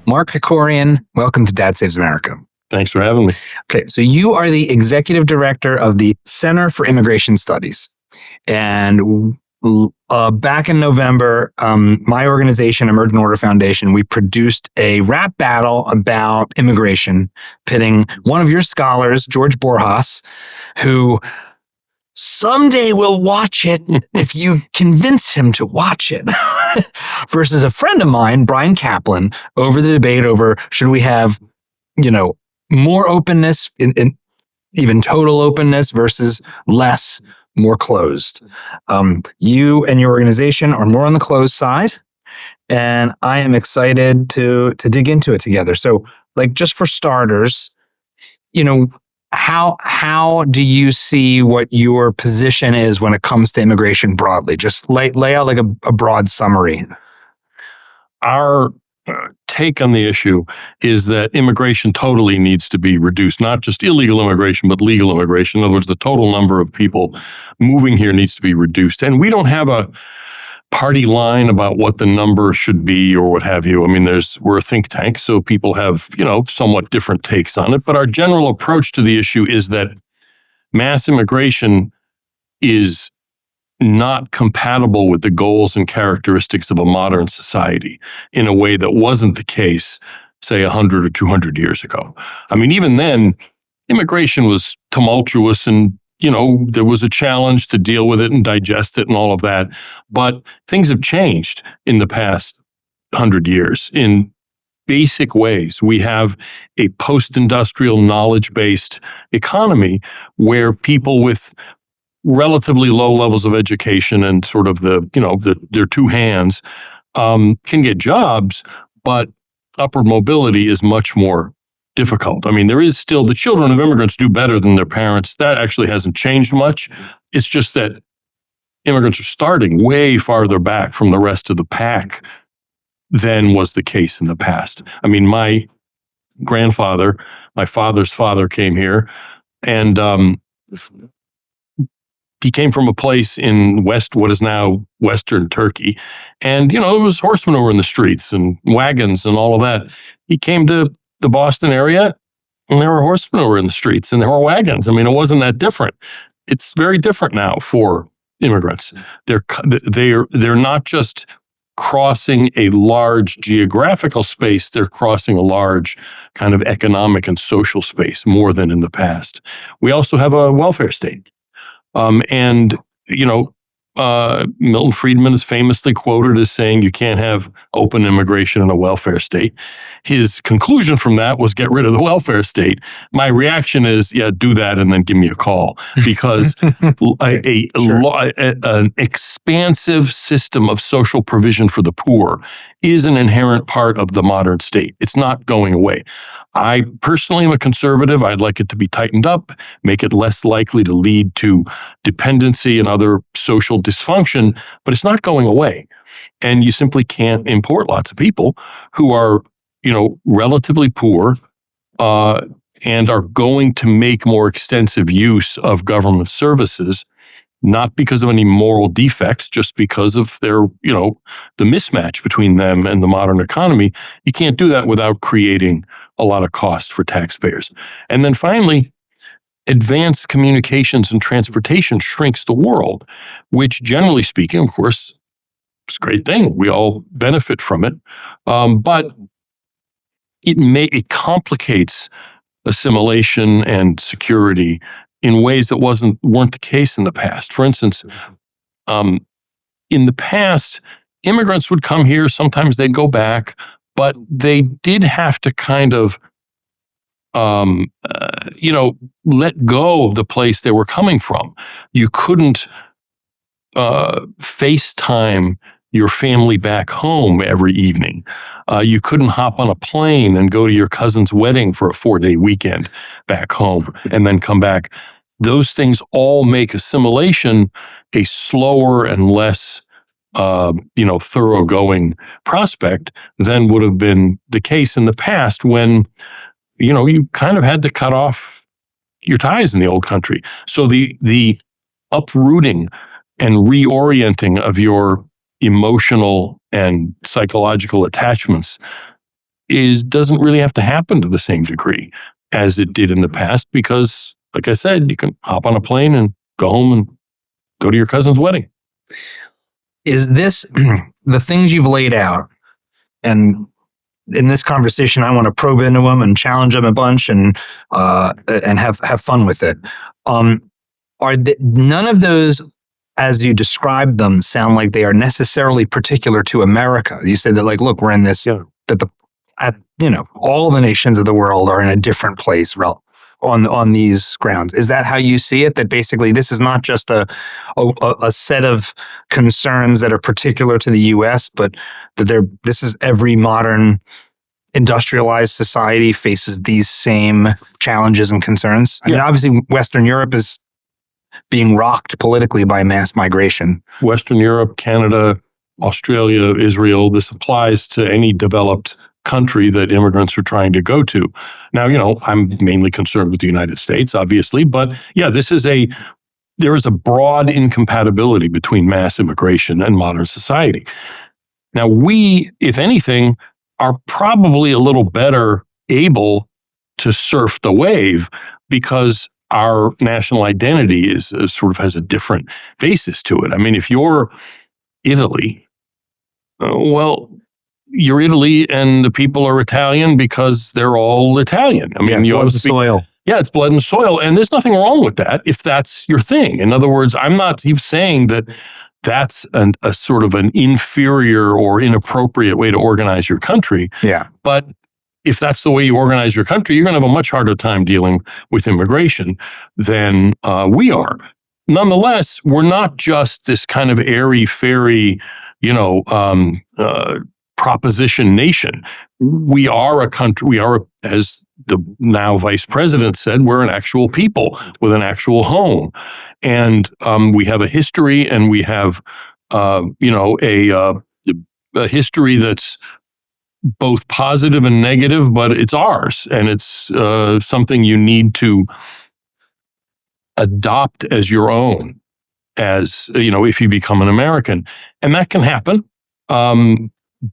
Mark Krikorian, welcome to Dad Saves America. Thanks for having me. Okay, so you are the executive director of the Center for Immigration Studies. And back in November, my organization, Emergent Order Foundation, we produced a rap battle about immigration, pitting one of your scholars, George Borjas, who someday will watch it if you convince him to watch it, versus a friend of mine, Brian Kaplan, over the debate over should we have, more openness, in even total openness versus less, more closed. You and your organization are more on the closed side, and I am excited to dig into it together. So, just for starters, how do you see what your position is when it comes to immigration broadly? Just lay out a broad summary. Our take on the issue is that immigration totally needs to be reduced, not just illegal immigration, but legal immigration. In other words, the total number of people moving here needs to be reduced. And we don't have a party line about what the number should be or what have you. I mean, we're a think tank, so people have, somewhat different takes on it. But our general approach to the issue is that mass immigration is not compatible with the goals and characteristics of a modern society in a way that wasn't the case, say, 100 or 200 years ago. I mean, even then, immigration was tumultuous and there was a challenge to deal with it and digest it and all of that. But things have changed in the past 100 years in basic ways. We have a post-industrial knowledge-based economy where people with relatively low levels of education and sort of their two hands can get jobs, but upward mobility is much more difficult. I mean, there is still, the children of immigrants do better than their parents. That actually hasn't changed much. It's just that immigrants are starting way farther back from the rest of the pack than was the case in the past. I mean, my grandfather, my father's father came here, and he came from a place in what is now Western Turkey. And, there was horse manure in the streets and wagons and all of that. He came to the Boston area, and there were horse manure in the streets and there were wagons. I mean, it wasn't that different. It's very different now for immigrants. They're not just crossing a large geographical space, they're crossing a large kind of economic and social space more than in the past. We also have a welfare state. Milton Friedman is famously quoted as saying you can't have open immigration in a welfare state. His conclusion from that was get rid of the welfare state. My reaction is, yeah, do that and then give me a call, because an expansive system of social provision for the poor is an inherent part of the modern state. It's not going away. I personally am a conservative. I'd like it to be tightened up, make it less likely to lead to dependency and other social dysfunction, but it's not going away. And you simply can't import lots of people who are, relatively poor and are going to make more extensive use of government services, not because of any moral defect, just because of their, the mismatch between them and the modern economy. You can't do that without creating a lot of cost for taxpayers. And then finally, advanced communications and transportation shrinks the world, which generally speaking, of course, is a great thing. We all benefit from it. But it complicates assimilation and security in ways that weren't the case in the past. For instance, in the past, immigrants would come here, sometimes they'd go back, but they did have to kind of, let go of the place they were coming from. You couldn't FaceTime your family back home every evening. You couldn't hop on a plane and go to your cousin's wedding for a 4-day weekend back home and then come back. Those things all make assimilation a slower and less thoroughgoing prospect than would have been the case in the past when, you kind of had to cut off your ties in the old country. So the uprooting and reorienting of your emotional and psychological attachments doesn't really have to happen to the same degree as it did in the past because, like I said, you can hop on a plane and go home and go to your cousin's wedding. Is this the things you've laid out? And in this conversation, I want to probe into them and challenge them a bunch and have fun with it. None of those, as you describe them, sound like they are necessarily particular to America? You said that, like, look, we're in this, all of the nations of the world are in a different place on these grounds. Is that how you see it? That basically this is not just a set of concerns that are particular to the U.S., but that this is every modern industrialized society faces these same challenges and concerns? I mean, obviously, Western Europe is being rocked politically by mass migration. Western Europe, Canada, Australia, Israel, this applies to any developed country that immigrants are trying to go to. Now, I'm mainly concerned with the United States, obviously, but yeah, there is a broad incompatibility between mass immigration and modern society. Now, we, if anything, are probably a little better able to surf the wave because our national identity is sort of has a different basis to it. I mean, if you're Italy, you're Italy and the people are Italian because they're all Italian. I mean, blood and soil. Yeah, it's blood and soil. And there's nothing wrong with that if that's your thing. In other words, I'm not even saying that that's a sort of an inferior or inappropriate way to organize your country. Yeah. But if that's the way you organize your country, you're going to have a much harder time dealing with immigration than we are. Nonetheless, we're not just this kind of airy-fairy, proposition nation. We are a country, as the now vice president said, we're an actual people with an actual home. And we have a history and we have, a history that's both positive and negative, but it's ours. And it's something you need to adopt as your own, if you become an American. And that can happen.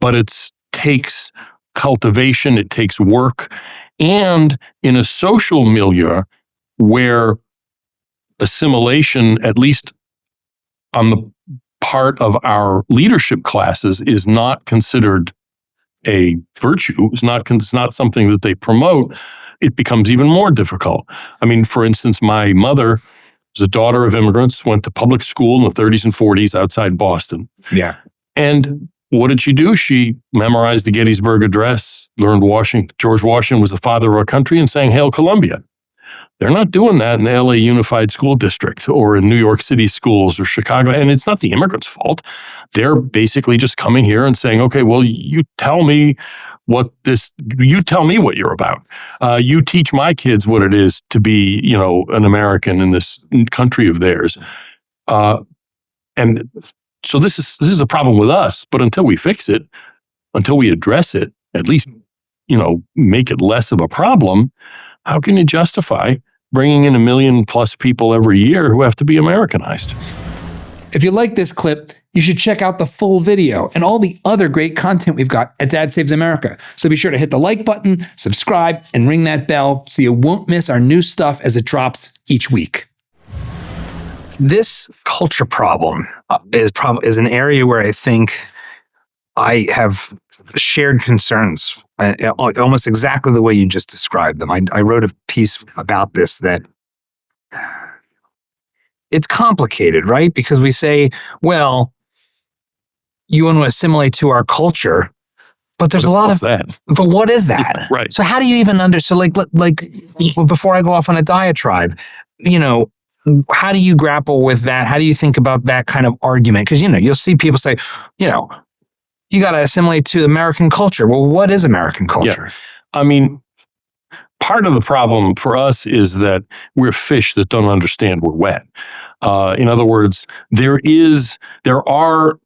But it takes cultivation, it takes work, and in a social milieu where assimilation, at least on the part of our leadership classes, is not considered a virtue, it's not something that they promote, it becomes even more difficult. I mean, for instance, my mother was a daughter of immigrants, went to public school in the 30s and 40s outside Boston. Yeah. And what did she do? She memorized the Gettysburg Address, learned George Washington was the father of our country, and sang Hail Columbia. They're not doing that in the LA Unified School District or in New York City schools or Chicago. And it's not the immigrants' fault. They're basically just coming here and saying, okay, well, you tell me what you're about. You teach my kids what it is to be, an American in this country of theirs. And so this is a problem with us, but until we fix it, until we address it, at least, make it less of a problem, how can you justify bringing in 1 million+ people every year who have to be Americanized? If you like this clip, you should check out the full video and all the other great content we've got at Dad Saves America. So be sure to hit the like button, subscribe, and ring that bell so you won't miss our new stuff as it drops each week. This culture problem is an area where I think I have shared concerns, almost exactly the way you just described them. I wrote a piece about this that it's complicated, right? Because we say, well, you want to assimilate to our culture, but there's a lot of that. But what is that? Right. So how do you even understand? So before I go off on a diatribe, how do you grapple with that? How do you think about that kind of argument? Because, you'll see people say, you got to assimilate to American culture. Well, what is American culture? Yeah. I mean, part of the problem for us is that we're fish that don't understand we're wet. In other words, there are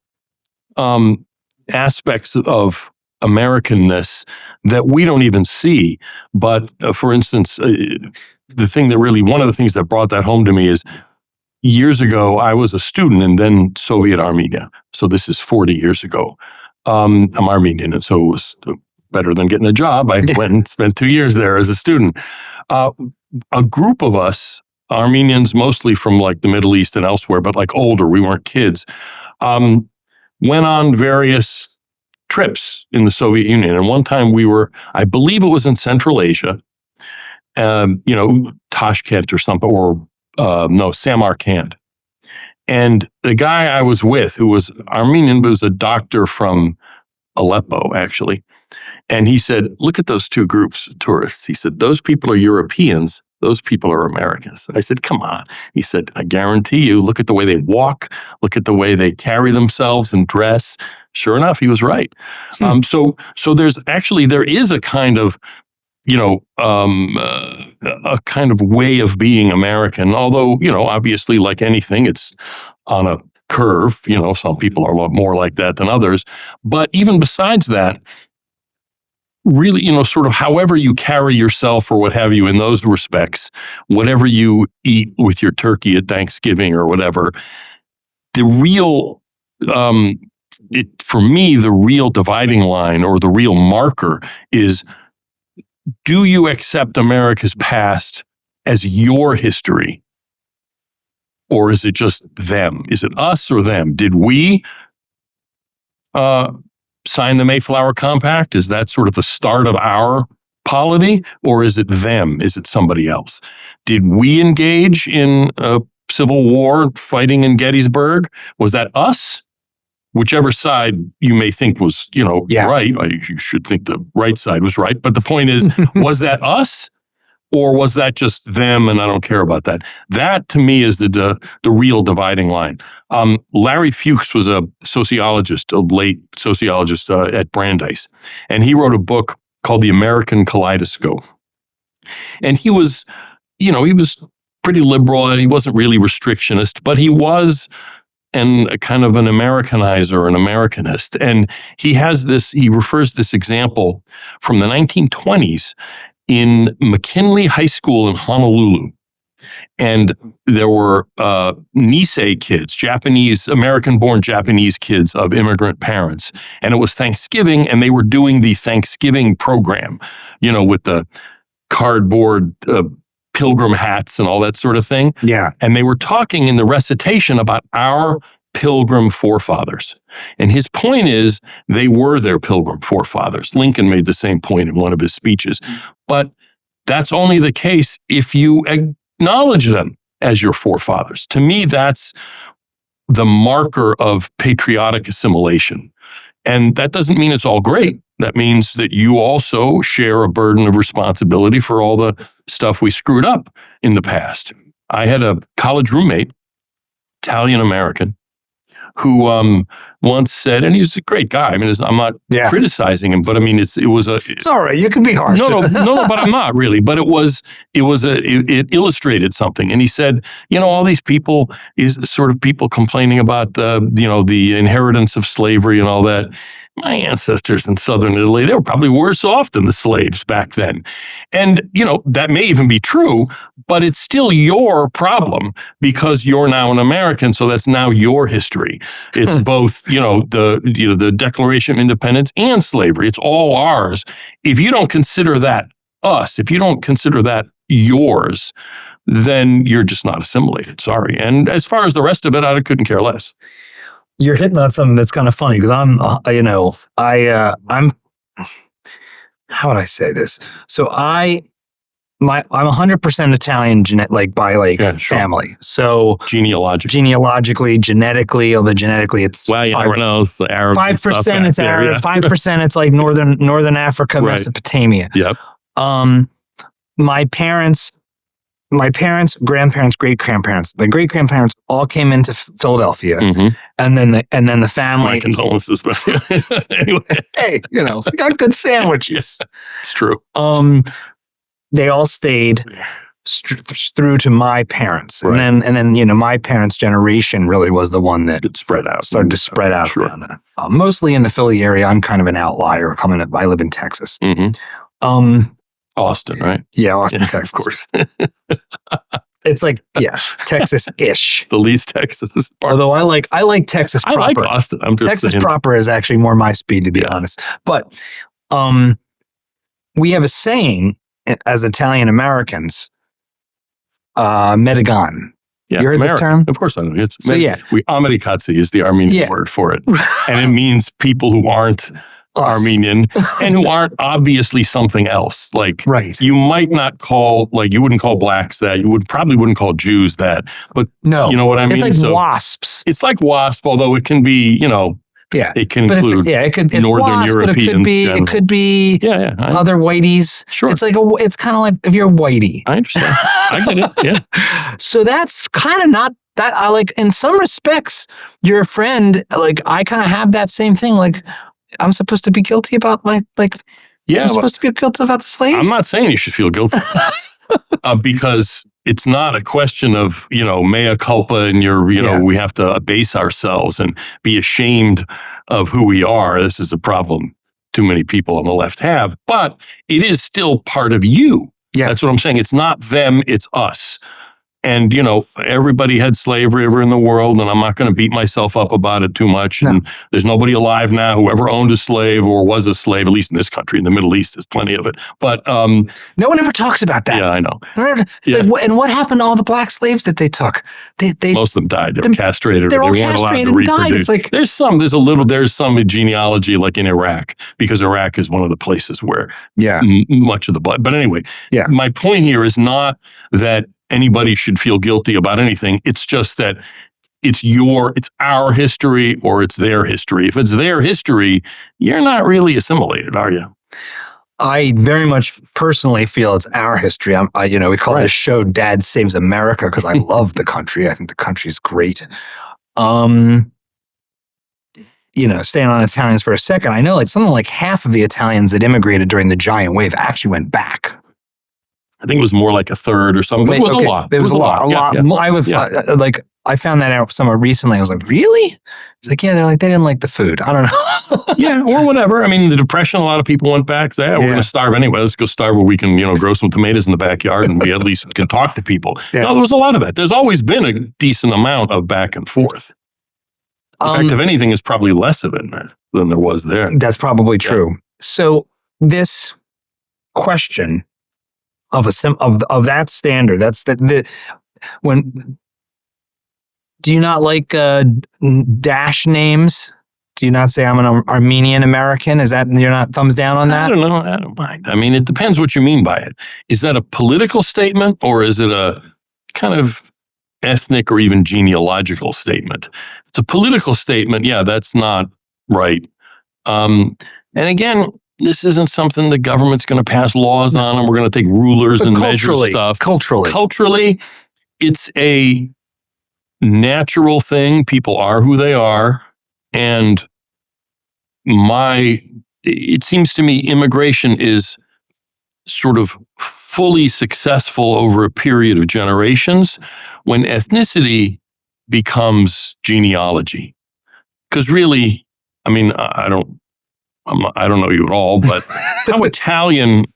aspects of Americanness that we don't even see. But for instance, one of the things that brought that home to me is years ago, I was a student in then Soviet Armenia. So this is 40 years ago. I'm Armenian, and so it was better than getting a job. I went and spent 2 years there as a student. A group of us, Armenians, mostly from like the Middle East and elsewhere, but like older, we weren't kids, went on various trips in the Soviet Union. And one time we were, I believe it was in Central Asia, Tashkent or something, or Samarkand. And the guy I was with, who was Armenian, but was a doctor from Aleppo, actually. And he said, look at those two groups of tourists. He said, those people are Europeans. Those people are Americans. I said, come on. He said, I guarantee you, look at the way they walk, look at the way they carry themselves and dress. Sure enough, he was right. So there is a kind of, a kind of way of being American, although, obviously like anything, it's on a curve. Some people are a lot more like that than others. But even besides that, really, sort of however you carry yourself or what have you in those respects, whatever you eat with your turkey at Thanksgiving or whatever, the real, for me, the real dividing line or the real marker is, do you accept America's past as your history? Or is it just them? Is it us or them? Did we sign the Mayflower Compact? Is that sort of the start of our polity? Or is it them? Is it somebody else? Did we engage in a civil war fighting in Gettysburg? Was that us? Whichever side you may think was, right. You should think the right side was right. But the point is, was that us? Or was that just them and I don't care about that? That, to me, is the real dividing line. Larry Fuchs was a sociologist, a late sociologist at Brandeis. And he wrote a book called The American Kaleidoscope. And he was pretty liberal and he wasn't really restrictionist, but he was a kind of an Americanizer, an Americanist. And he refers this example from the 1920s in McKinley High School in Honolulu. And there were Nisei kids, American-born Japanese kids of immigrant parents. And it was Thanksgiving, and they were doing the Thanksgiving program, with the cardboard pilgrim hats and all that sort of thing. Yeah. And they were talking in the recitation about our pilgrim forefathers. And his point is, they were their pilgrim forefathers. Lincoln made the same point in one of his speeches. But that's only the case if you acknowledge them as your forefathers. To me, that's the marker of patriotic assimilation. And that doesn't mean it's all great. That means that you also share a burden of responsibility for all the stuff we screwed up in the past. I had a college roommate, Italian-American, who once said, and he's a great guy. I mean, I'm not criticizing him, but I mean, it's all right. You can be harsh. No, but I'm not really. But it illustrated something. And he said, all these people is sort of people complaining about the inheritance of slavery and all that. My ancestors in Southern Italy, they were probably worse off than the slaves back then. And, that may even be true, but it's still your problem because you're now an American. So that's now your history. It's both, the Declaration of Independence and slavery. It's all ours. If you don't consider that us, if you don't consider that yours, then you're just not assimilated. Sorry. And as far as the rest of it, I couldn't care less. You're hitting on something that's kind of funny because I'm how would I say this? So I'm 100% Italian, family. So genealogically, genetically, although genetically it's you never know. It's the Arab 5% it's Arab, 5% it's like Northern Africa, right. Mesopotamia. Yep. My parents, grandparents, great-grandparents, my great-grandparents all came into Philadelphia, and then the family. My condolences, but anyway. Hey, we got good sandwiches. It's true. They all stayed through to my parents, right. and then my parents' generation really was the one that started to spread out. Sure. Around mostly in the Philly area. I'm kind of an outlier. I live in Texas. Austin, right? Yeah, Austin, Texas. Of course. It's like, Texas-ish. The least Texas part. Although I like Texas proper. I like Austin. I'm just Texas saying. proper is actually more my speed, to be honest. But we have a saying as Italian Americans, metagon. Yeah, You heard this term? Of course I know. It's So, yeah. Amerikatsi is the Armenian word for it. And it means people who aren't Armenian and who aren't obviously something else. Like, Right. you might not call, like, you wouldn't call blacks that. You probably wouldn't call Jews that. But No. you know what I mean? It's like wasps. It's like WASP, although it can be, Yeah. it can But include it's Northern wasp, but Europeans. it could be other whiteys. Sure. It's kind of like if you're whitey. I understand. I get it. Yeah. So that's kind of not that. I like, in some respects, your friend, like, I kind of have that same thing. Like, I'm supposed to be guilty about I'm supposed to be guilty about the slaves. I'm not saying you should feel guilty because it's not a question of, mea culpa and we have to abase ourselves and be ashamed of who we are. This is a problem too many people on the left have, but it is still part of you. Yeah. That's what I'm saying. It's not them, it's us. And, everybody had slavery ever in the world, and I'm not going to beat myself up about it too much. No. And there's nobody alive now who ever owned a slave or was a slave, at least in this country. In the Middle East, there's plenty of it. But no one ever talks about that. Yeah, I know. It's like, and what happened to all the black slaves that they took? They most of them died. They were castrated. They're or all they weren't allowed castrated to and died. reproduce. It's like, there's some genealogy like in Iraq, because Iraq is one of the places where much of the blood. But anyway, my point here is not that anybody should feel guilty about anything. It's just that it's our history or it's their history. If it's their history, you're not really assimilated, are you? I very much personally feel it's our history. We call this show "Dad Saves America" because I love the country. I think the country's great. Staying on Italians for a second, I know something like half of the Italians that immigrated during the giant wave actually went back. I think it was more like a third or something. It was a lot. It was a lot. Yeah. I found that out somewhere recently. I was like, really? It's like, yeah, they didn't like the food. I don't know. Yeah, or whatever. I mean, the Depression, a lot of people went back there. We're going to starve anyway. Let's go starve where we can, grow some tomatoes in the backyard and we at least can talk to people. Yeah. No, there was a lot of that. There's always been a decent amount of back and forth. In fact, if anything, there's probably less of it than there was there. That's probably true. So this question of that standard, that's when do you not like dash names? Do you not say I'm an Armenian American? Is that, you're not thumbs down on that? I don't know. I don't mind. I mean, it depends what you mean by it. Is that a political statement or is it a kind of ethnic or even genealogical statement? It's a political statement. Yeah, that's not right. And again, this isn't something the government's going to pass laws on and we're going to take rulers and measure stuff. Culturally, it's a natural thing. People are who they are. And it seems to me immigration is sort of fully successful over a period of generations when ethnicity becomes genealogy. Because really, I mean, I don't know you at all, but how Italian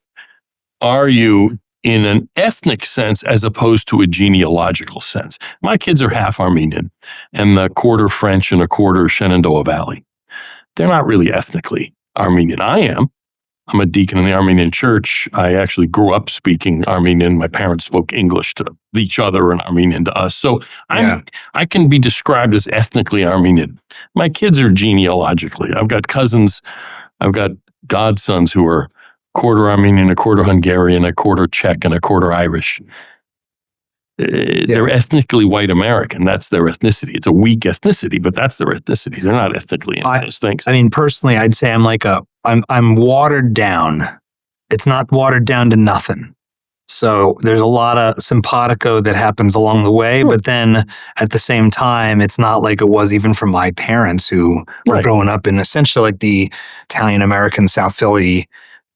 are you in an ethnic sense as opposed to a genealogical sense? My kids are half Armenian and a quarter French and a quarter Shenandoah Valley. They're not really ethnically Armenian. I am. I'm a deacon in the Armenian church. I actually grew up speaking Armenian. My parents spoke English to each other and Armenian to us. So I can be described as ethnically Armenian. My kids are genealogically. I've got cousins. I've got godsons who are quarter Armenian, a quarter Hungarian, a quarter Czech, and a quarter Irish. They're ethnically white American. That's their ethnicity. It's a weak ethnicity, but that's their ethnicity. They're not ethnically into those things. I mean, personally, I'd say I'm watered down. It's not watered down to nothing. So there's a lot of simpatico that happens along the way, but then at the same time, it's not like it was even for my parents who were growing up in essentially like the Italian-American South Philly.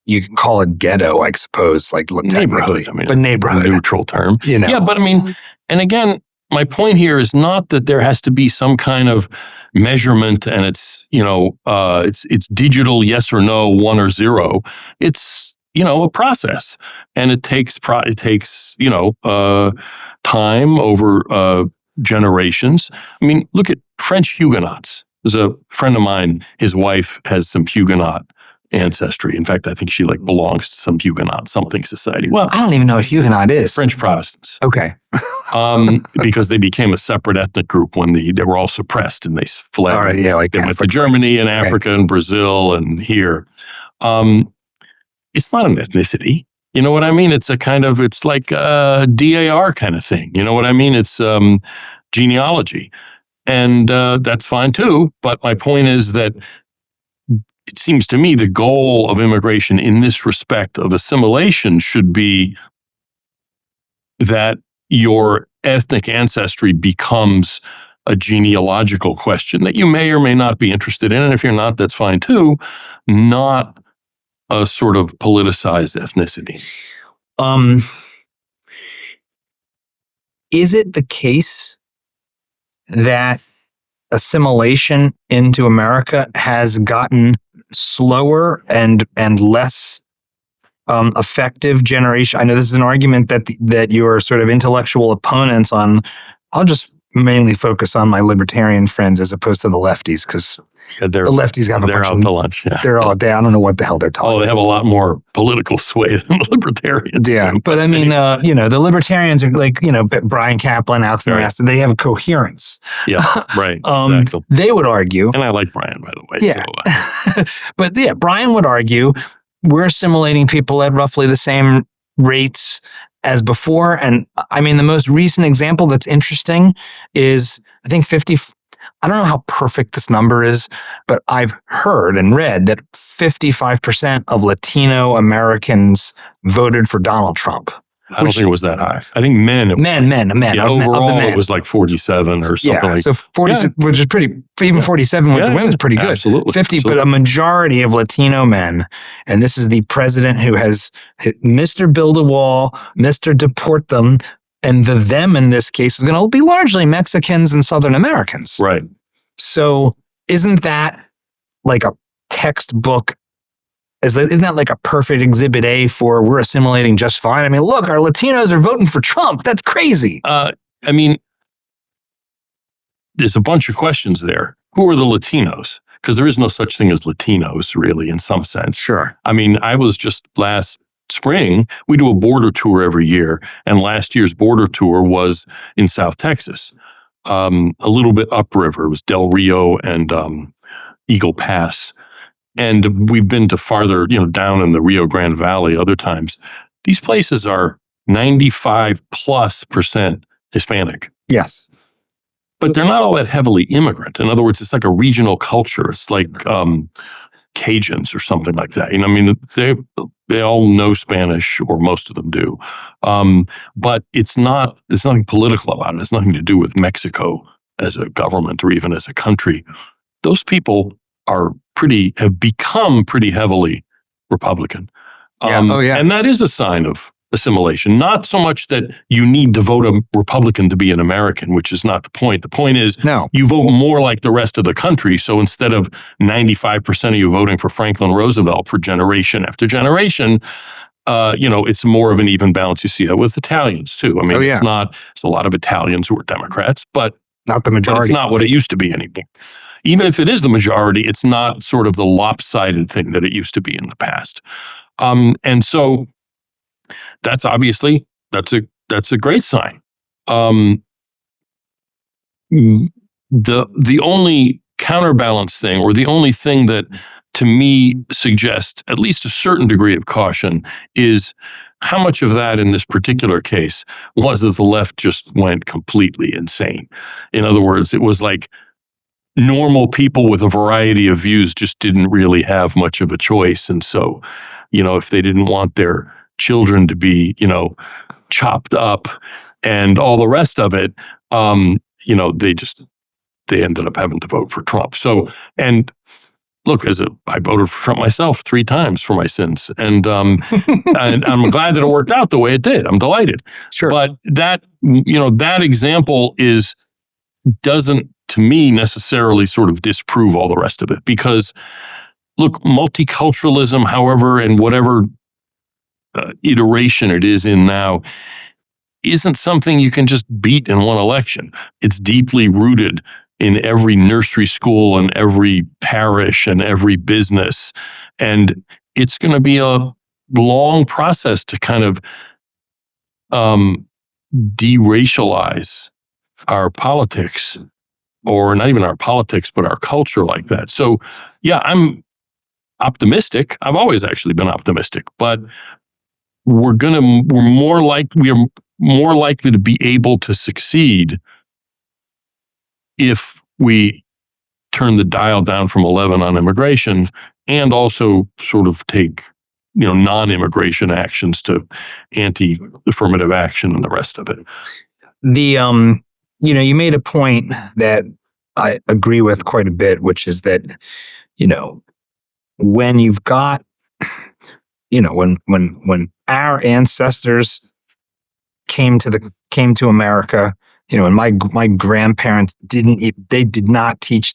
You can call it ghetto, I suppose, like neighborhood. I mean, but neighborhood, a neutral term. Yeah, but I mean, and again, my point here is not that there has to be some kind of measurement, and it's it's digital, yes or no, 1 or 0. It's a process, and it takes time over generations. I mean, look at French Huguenots. There's a friend of mine. His wife has some Huguenot ancestry. In fact, I think she belongs to some Huguenot something society. Well, I don't even know what Huguenot is. French Protestants. Okay. Because they became a separate ethnic group when they were all suppressed and they fled. All right, yeah, like they went to Catholic Germany and friends. Africa and Brazil and here. It's not an ethnicity. You know what I mean? It's it's like a DAR kind of thing. You know what I mean? It's genealogy. And that's fine too. But my point is that it seems to me the goal of immigration in this respect of assimilation should be that your ethnic ancestry becomes a genealogical question that you may or may not be interested in. And if you're not, that's fine too. Not a sort of politicized ethnicity. Is it the case that assimilation into America has gotten slower and less effective generation? I know this is an argument that your sort of intellectual opponents on. I'll just mainly focus on my libertarian friends as opposed to the lefties, because the lefties have a bunch out of to lunch. Yeah. They're all day. I don't know what the hell they're talking. Oh, they have a lot more political sway than the libertarians. Yeah, but I mean, the libertarians are Brian Kaplan, Alex Nowrasteh. They have a coherence. Yeah, right. Exactly. They would argue, and I like Brian, by the way. Yeah, so, but yeah, Brian would argue we're assimilating people at roughly the same rates as before. And I mean, the most recent example that's interesting is I think 50. I don't know how perfect this number is, but I've heard and read that 55% of Latino Americans voted for Donald Trump. I don't think it was that high. I think men. Yeah, overall, it was like 47 or something like that. So 46, which is pretty, even 47 with the women is pretty good. Absolutely. 50, but a majority of Latino men. And this is the president who has hit Mr. Build a Wall, Mr. Deport them. And the them in this case is going to be largely Mexicans and Southern Americans. Right. So isn't that like a textbook? Isn't that like a perfect exhibit A for we're assimilating just fine? I mean, look, our Latinos are voting for Trump. That's crazy. I mean, there's a bunch of questions there. Who are the Latinos? Because there is no such thing as Latinos, really, in some sense. Sure. I mean, I was just last spring, we do a border tour every year. And last year's border tour was in South Texas, a little bit upriver. It was Del Rio and Eagle Pass. And we've been to farther, down in the Rio Grande Valley other times. These places are 95+% Hispanic. Yes. But they're not all that heavily immigrant. In other words, it's like a regional culture. It's like Cajuns or something like that. I mean, they all know Spanish, or most of them do. But it's nothing political about it. It's nothing to do with Mexico as a government or even as a country. Those people have become pretty heavily Republican. And that is a sign of assimilation. Not so much that you need to vote a Republican to be an American, which is not the point. The point is you vote more like the rest of the country. So instead of 95% of you voting for Franklin Roosevelt for generation after generation, it's more of an even balance. You see that with Italians too. I mean, it's a lot of Italians who are Democrats, but not the majority. But it's not what it used to be anymore. Even if it is the majority, it's not sort of the lopsided thing that it used to be in the past. And so that's obviously, that's a great sign. The only counterbalance thing, or the only thing that to me suggests at least a certain degree of caution, is how much of that in this particular case was that the left just went completely insane. In other words, it was like normal people with a variety of views just didn't really have much of a choice. And so, if they didn't want their children to be, chopped up and all the rest of it, they ended up having to vote for Trump. So, and look, I voted for Trump myself 3 times for my sins. And, and I'm glad that it worked out the way it did. I'm delighted. Sure. But that example doesn't, to me, necessarily sort of disprove all the rest of it. Because, look, multiculturalism, however, and whatever iteration it is in now, isn't something you can just beat in one election. It's deeply rooted in every nursery school and every parish and every business And it's going to be a long process to kind of deracialize our politics, or not even our politics, but our culture like that. So, yeah, I'm optimistic. I've always actually been optimistic, but we are more likely to be able to succeed if we turn the dial down from 11 on immigration, and also sort of take, non-immigration actions to anti-affirmative action and the rest of it. You made a point that I agree with quite a bit, which is that, when you've got, when our ancestors came to America, and my grandparents did not teach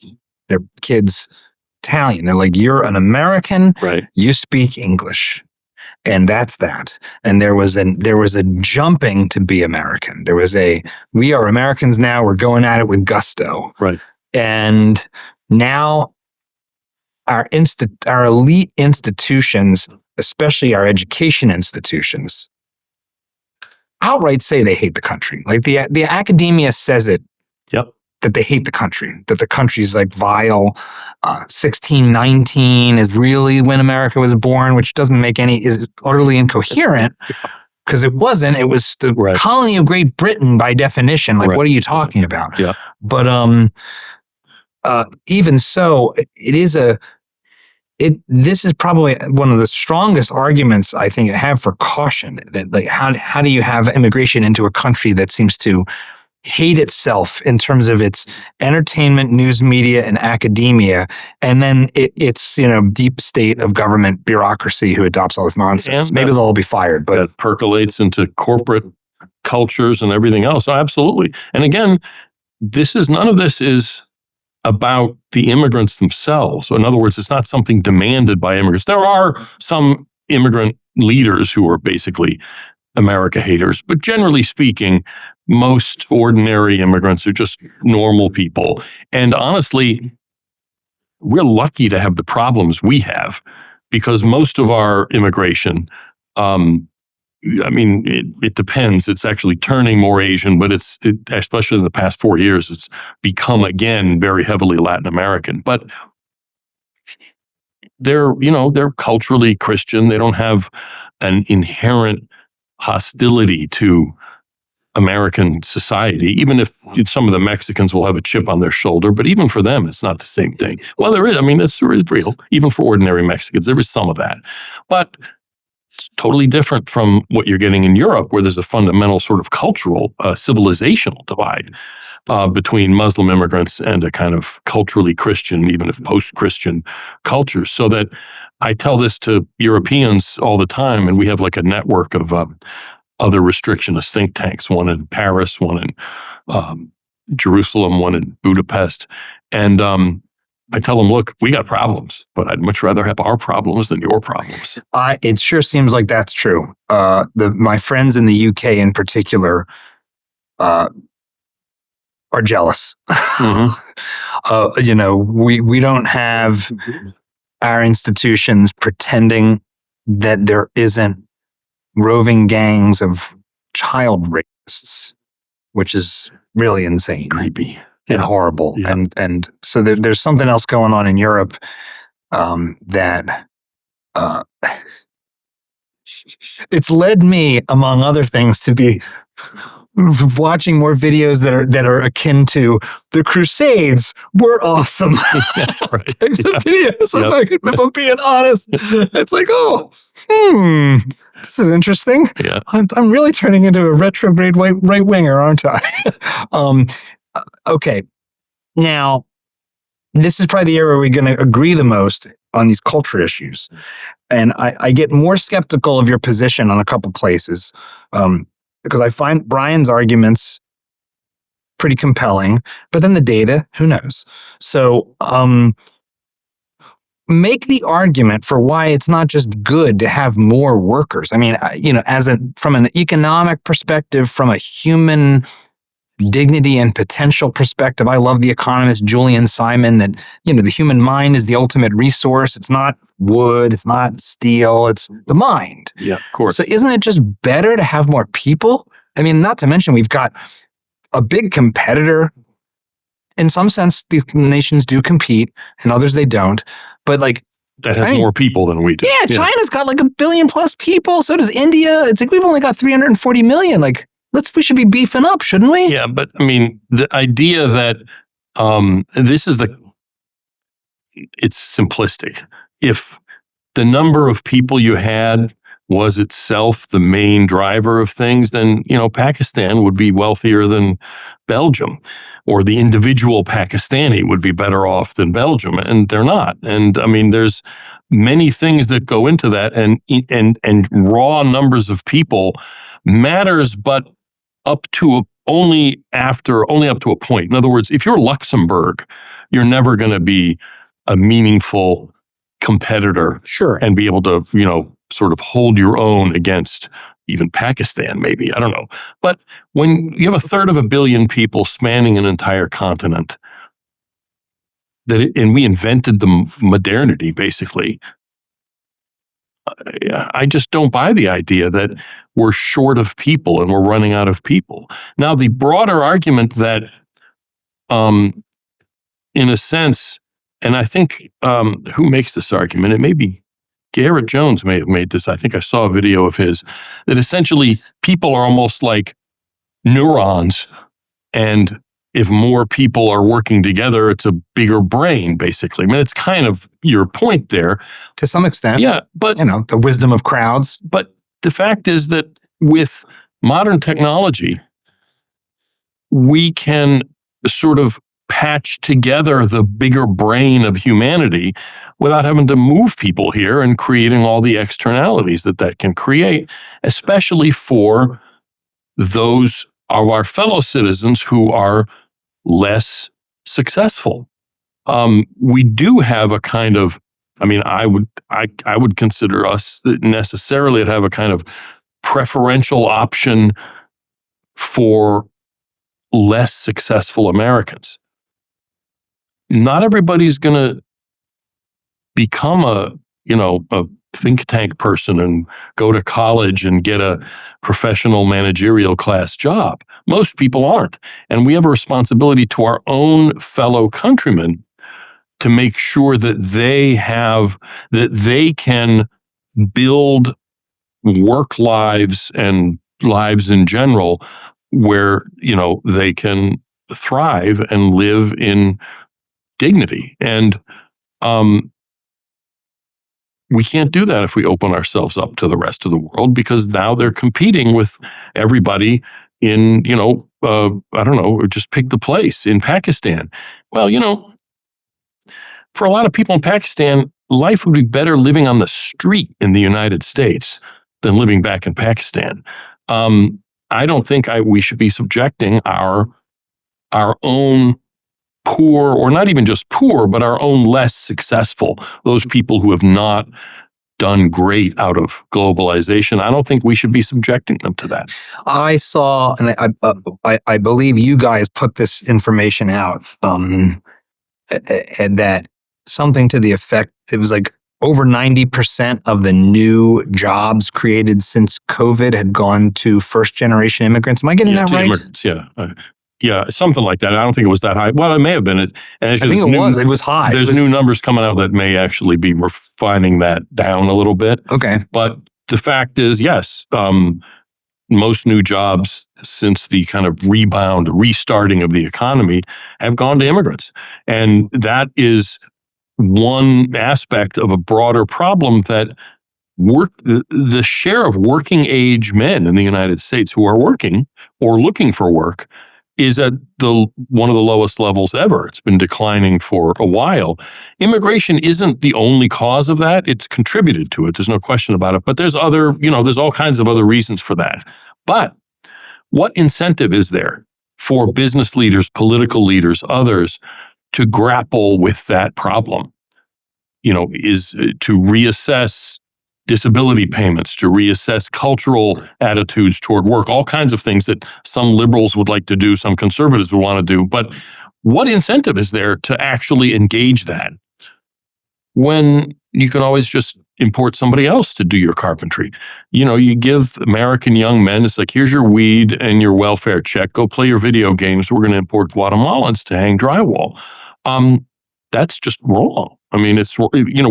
their kids Italian. They're like, you're an American, right? You speak English. And that's that. And there was a jumping to be American. We are Americans now. We're going at it with gusto. Right. And now our elite institutions, especially our education institutions, outright say they hate the country. Like the academia says it. Yep. That they hate the country, that the country's like vile. 1619 is really when America was born, which is utterly incoherent, because it wasn't. It was the colony of Great Britain by definition. Like, what are you talking about? Yeah. But even so, this is probably one of the strongest arguments I think I have for caution. That, like, how do you have immigration into a country that seems to hate itself in terms of its entertainment, news media, and academia, and then its deep state of government bureaucracy who adopts all this nonsense? And maybe they'll all be fired, but that percolates into corporate cultures and everything else. Oh, absolutely. And again, none of this is about the immigrants themselves. So in other words, it's not something demanded by immigrants. There are some immigrant leaders who are basically America haters, but generally speaking, most ordinary immigrants are just normal people. And honestly, we're lucky to have the problems we have, because most of our immigration, it depends. It's actually turning more Asian, but especially in the past 4 years, it's become again very heavily Latin American. But they're culturally Christian. They don't have an inherent hostility to American society, even if some of the Mexicans will have a chip on their shoulder, but even for them, it's not the same thing. Well, there is real. Even for ordinary Mexicans, there is some of that. But it's totally different from what you're getting in Europe, where there's a fundamental sort of cultural, civilizational divide between Muslim immigrants and a kind of culturally Christian, even if post-Christian cultures. So that I tell this to Europeans all the time, and we have like a network of other restrictionist think tanks, one in Paris, one in Jerusalem, one in Budapest. And I tell them, look, we got problems, but I'd much rather have our problems than your problems. It sure seems like that's true. My friends in the UK in particular are jealous. Mm-hmm. We don't have our institutions pretending that there isn't roving gangs of child rapists, which is really insane, creepy, and horrible. Yeah. And so there's something else going on in Europe that it's led me, among other things, to be watching more videos that are akin to the Crusades were awesome types of videos. Yep. If I'm being honest, it's like, this is interesting. Yeah. I'm really turning into a retrograde right winger, aren't I? Okay. Now, this is probably the area where we're going to agree the most on these culture issues. And I get more skeptical of your position on a couple places. Because I find Brian's arguments pretty compelling, but then the data, who knows? So make the argument for why it's not just good to have more workers. I mean, from an economic perspective, from a human dignity and potential perspective. I love the economist Julian Simon that, the human mind is the ultimate resource. It's not wood, it's not steel, it's the mind. Yeah, of course. So isn't it just better to have more people? I mean, not to mention we've got a big competitor. In some sense, these nations do compete, and others they don't. But that has more people than we do. Yeah, China's got 1 billion plus people. So does India. It's we've only got 340 million. We should be beefing up, shouldn't we? Yeah, but I mean, the idea that it's simplistic. If the number of people you had was itself the main driver of things, then, Pakistan would be wealthier than Belgium, or the individual Pakistani would be better off than Belgium, and they're not. And I mean, there's many things that go into that, and raw numbers of people matters, but only up to a point. In other words, if you're Luxembourg, you're never going to be a meaningful competitor, sure, and be able to, sort of hold your own against even Pakistan, maybe, I don't know. But when you have 1/3 of a billion people spanning an entire continent, and we invented the modernity, basically, I just don't buy the idea that we're short of people and we're running out of people. Now, the broader argument that, in a sense, and I think who makes this argument? It may be Garrett Jones may have made this. I think I saw a video of his, that essentially people are almost like neurons, and if more people are working together, it's a bigger brain, basically. I mean, it's kind of your point there. To some extent. Yeah, but the wisdom of crowds. But the fact is that with modern technology, we can sort of patch together the bigger brain of humanity without having to move people here and creating all the externalities that can create, especially for those of our fellow citizens who are less successful. We do have a kind of, I mean, I would consider us necessarily to have a kind of preferential option for less successful Americans. Not everybody's going to become a think tank person and go to college and get a professional managerial class job. Most people aren't. And we have a responsibility to our own fellow countrymen to make sure that they can build work lives and lives in general where, they can thrive and live in dignity. And we can't do that if we open ourselves up to the rest of the world, because now they're competing with everybody in, I don't know, just pick the place in Pakistan. Well, for a lot of people in Pakistan, life would be better living on the street in the United States than living back in Pakistan. I don't think we should be subjecting our own poor, or not even just poor, but our own less successful, those people who have not done great out of globalization. I don't think we should be subjecting them to that. I saw, and I believe you guys put this information out, and that something to the effect, it was over 90% of the new jobs created since COVID had gone to first-generation immigrants. Am I getting that right? Immigrants, yeah. Yeah, something like that. I don't think it was that high. Well, it may have been. And I think it was. It was high. There's new numbers coming out that may actually be refining that down a little bit. Okay. But the fact is, yes, most new jobs since the kind of restarting of the economy have gone to immigrants. And that is one aspect of a broader problem, that the share of working age men in the United States who are working or looking for work is at one of the lowest levels ever. It's been declining for a while. Immigration isn't the only cause of that. It's contributed to it. There's no question about it. But there's there's all kinds of other reasons for that. But what incentive is there for business leaders, political leaders, others to grapple with that problem? Is to reassess disability payments, to reassess cultural attitudes toward work, all kinds of things that some liberals would like to do, some conservatives would want to do. But what incentive is there to actually engage that when you can always just import somebody else to do your carpentry? You give American young men, it's like, here's your weed and your welfare check. Go play your video games. We're going to import Guatemalans to hang drywall. That's just wrong. I mean,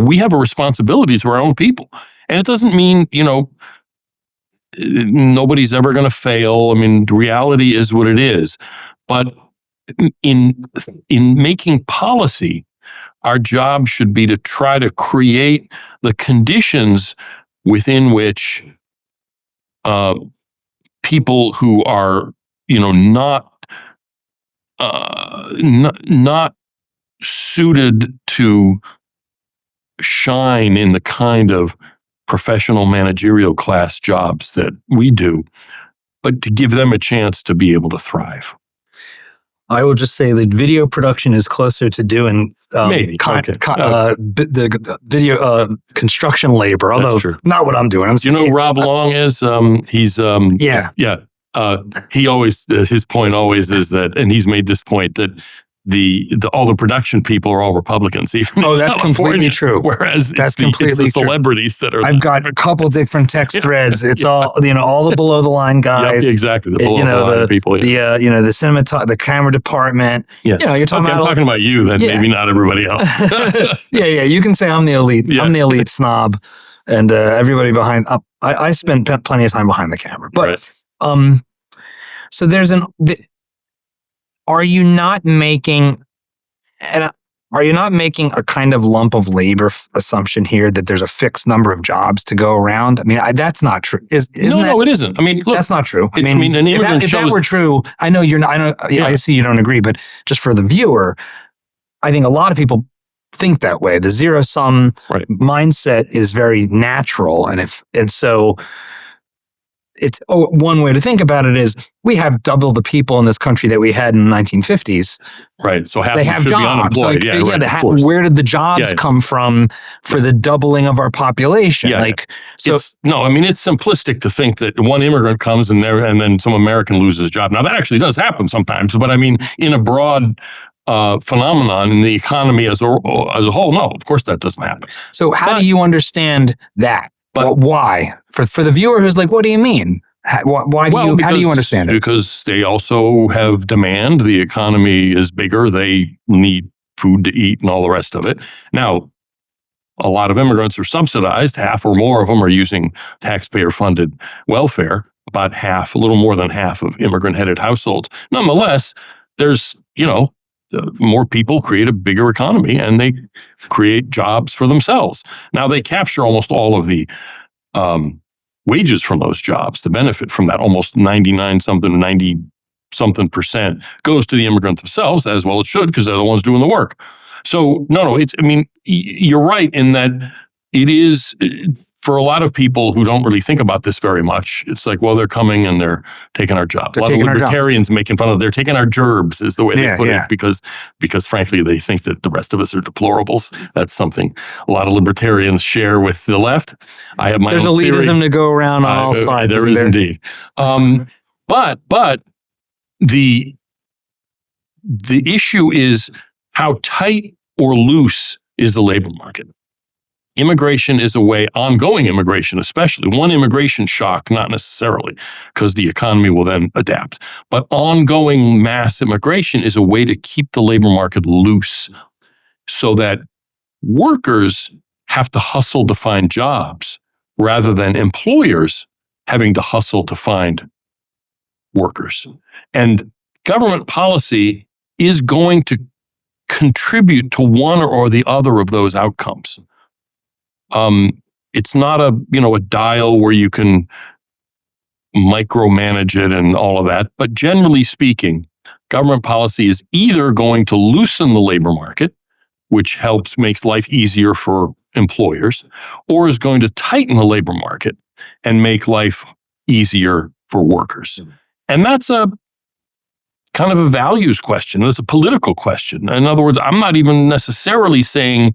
we have a responsibility to our own people. And it doesn't mean, nobody's ever going to fail. I mean, the reality is what it is. But in making policy, our job should be to try to create the conditions within which people who are, not suited to shine in the kind of professional managerial class jobs that we do, but to give them a chance to be able to thrive. I will just say that video production is closer to doing the video construction labor, although not what I'm doing. Rob Long is? He's he always his point always is that, and he's made this point, that all the production people are all Republicans. Even that's completely true. Whereas it's the celebrities that are. I've got a couple different text threads. It's all all the below the line guys. Yep, exactly. The below the line people. The the camera department. Yeah. You're talking about. I'm talking about you. Then maybe not everybody else. yeah. You can say I'm the elite. Yeah. I'm the elite snob, and everybody behind. I spend plenty of time behind the camera, but so there's Are you not making a kind of lump of labor assumption here that there's a fixed number of jobs to go around? I mean, that's not true. No, it isn't. I mean, look, that's not true. I mean, an immigrant if that were true, I know you're not. I see you don't agree, but just for the viewer, I think a lot of people think that way. The zero sum mindset is very natural, and so. It's one way to think about it is we have double the people in this country that we had in the 1950s. Right. So half they of them have should jobs. be unemployed. Where did the jobs come from for the doubling of our population? Yeah. It's simplistic to think that one immigrant comes and then some American loses a job. Now that actually does happen sometimes, but I mean, in a broad phenomenon in the economy as a whole, no, of course that doesn't happen. So how do you understand that? But why? For the viewer who's like, what do you mean? How do you understand it? Because they also have demand. The economy is bigger. They need food to eat and all the rest of it. Now, a lot of immigrants are subsidized. Half or more of them are using taxpayer-funded welfare. About half, a little more than half of immigrant-headed households. Nonetheless, there's, more people create a bigger economy and they create jobs for themselves. Now they capture almost all of the wages from those jobs. The benefit from that, almost 90-something percent goes to the immigrants themselves, as well it should, because they're the ones doing the work. So you're right in that it is, for a lot of people who don't really think about this very much, it's like, well, they're coming and they're taking our jobs. A lot of libertarians making fun of, they're taking our gerbs, is the way they put it, because frankly, they think that the rest of us are deplorables. That's something a lot of libertarians share with the left. I have my There's own elitism theory. To go around on all sides. There is indeed. But the issue is how tight or loose is the labor market. Immigration is a way, ongoing immigration especially, one immigration shock, not necessarily, because the economy will then adapt. But ongoing mass immigration is a way to keep the labor market loose so that workers have to hustle to find jobs rather than employers having to hustle to find workers. And government policy is going to contribute to one or the other of those outcomes. It's not a dial where you can micromanage it and all of that. But generally speaking, government policy is either going to loosen the labor market, which makes life easier for employers, or is going to tighten the labor market and make life easier for workers. And that's a kind of a values question. That's a political question. In other words, I'm not even necessarily saying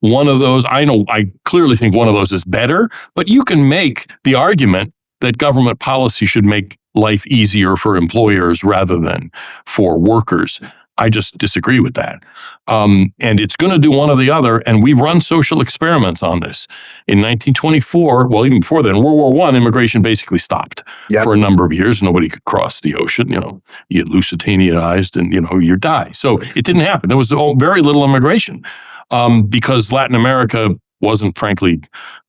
one of those, I clearly think one of those is better, but you can make the argument that government policy should make life easier for employers rather than for workers. I just disagree with that. And it's going to do one or the other. And we've run social experiments on this. In 1924, well, even before then, World War I, immigration basically stopped for a number of years. Nobody could cross the ocean. You get Lusitaniaized and, you die. So it didn't happen. There was very little immigration because Latin America wasn't, frankly,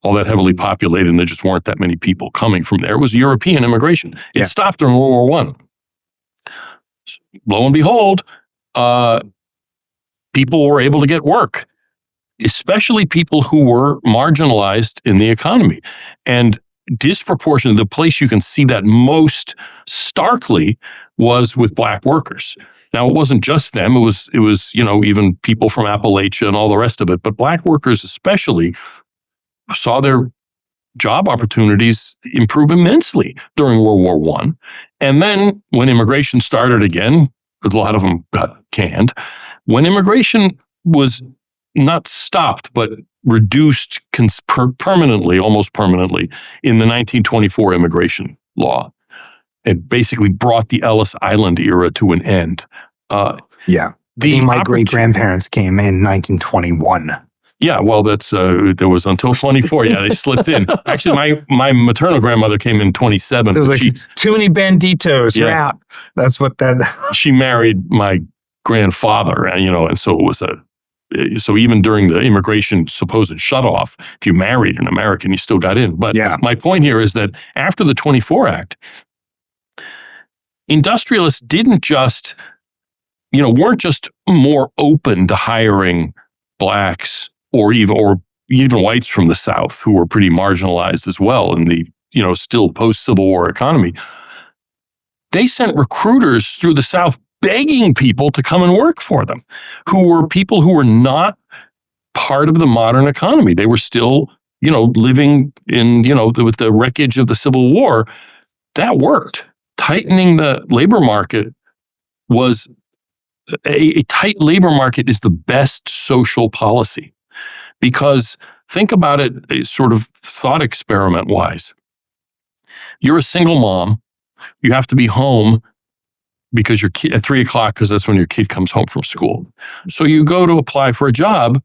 all that heavily populated, and there just weren't that many people coming from there. It was European immigration. It stopped during World War I. Lo and behold, people were able to get work, especially people who were marginalized in the economy. And disproportionately, the place you can see that most starkly was with Black workers. Now, it wasn't just them. It was even people from Appalachia and all the rest of it. But Black workers especially saw their job opportunities improve immensely during World War I. And then when immigration started again, a lot of them got canned. When immigration was not stopped, but reduced permanently, almost permanently, in the 1924 immigration law, it basically brought the Ellis Island era to an end. My great-grandparents came in 1921. Yeah, well, there was until 24. Yeah, they slipped in. Actually, my maternal grandmother came in 27. There was too many banditos. You're out. That's what that. She married my grandfather, and so it was so even during the immigration supposed shutoff, if you married an American, you still got in. But my point here is that after the 24 Act, industrialists weren't just more open to hiring Blacks or even whites from the South who were pretty marginalized as well in the still post-Civil War economy. They sent recruiters through the South begging people to come and work for them, who were people who were not part of the modern economy. They were still, living in, with the wreckage of the Civil War. That worked. Tightening the labor market was a tight labor market is the best social policy. Because think about it sort of thought experiment wise. You're a single mom. You have to be home because your kid at 3:00 because that's when your kid comes home from school. So you go to apply for a job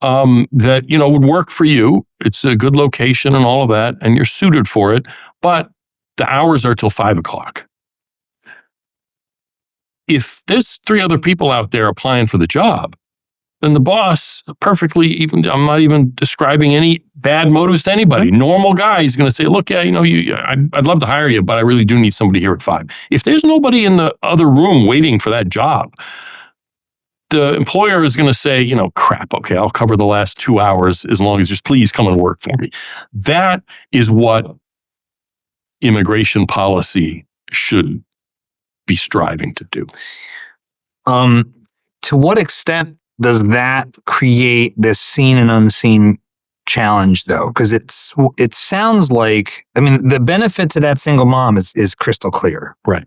that would work for you. It's a good location and all of that, and you're suited for it. But the hours are till 5:00. If there's 3 other people out there applying for the job, then the boss I'm not even describing any bad motives to anybody. Normal guy is going to say, look, I'd love to hire you, but I really do need somebody here at 5. If there's nobody in the other room waiting for that job, the employer is going to say, crap, okay, I'll cover the last 2 hours as long as just please come and work for me. That is what immigration policy should be striving to do. To what extent does that create this seen and unseen challenge, though? Because it sounds like, the benefit to that single mom is crystal clear. Right.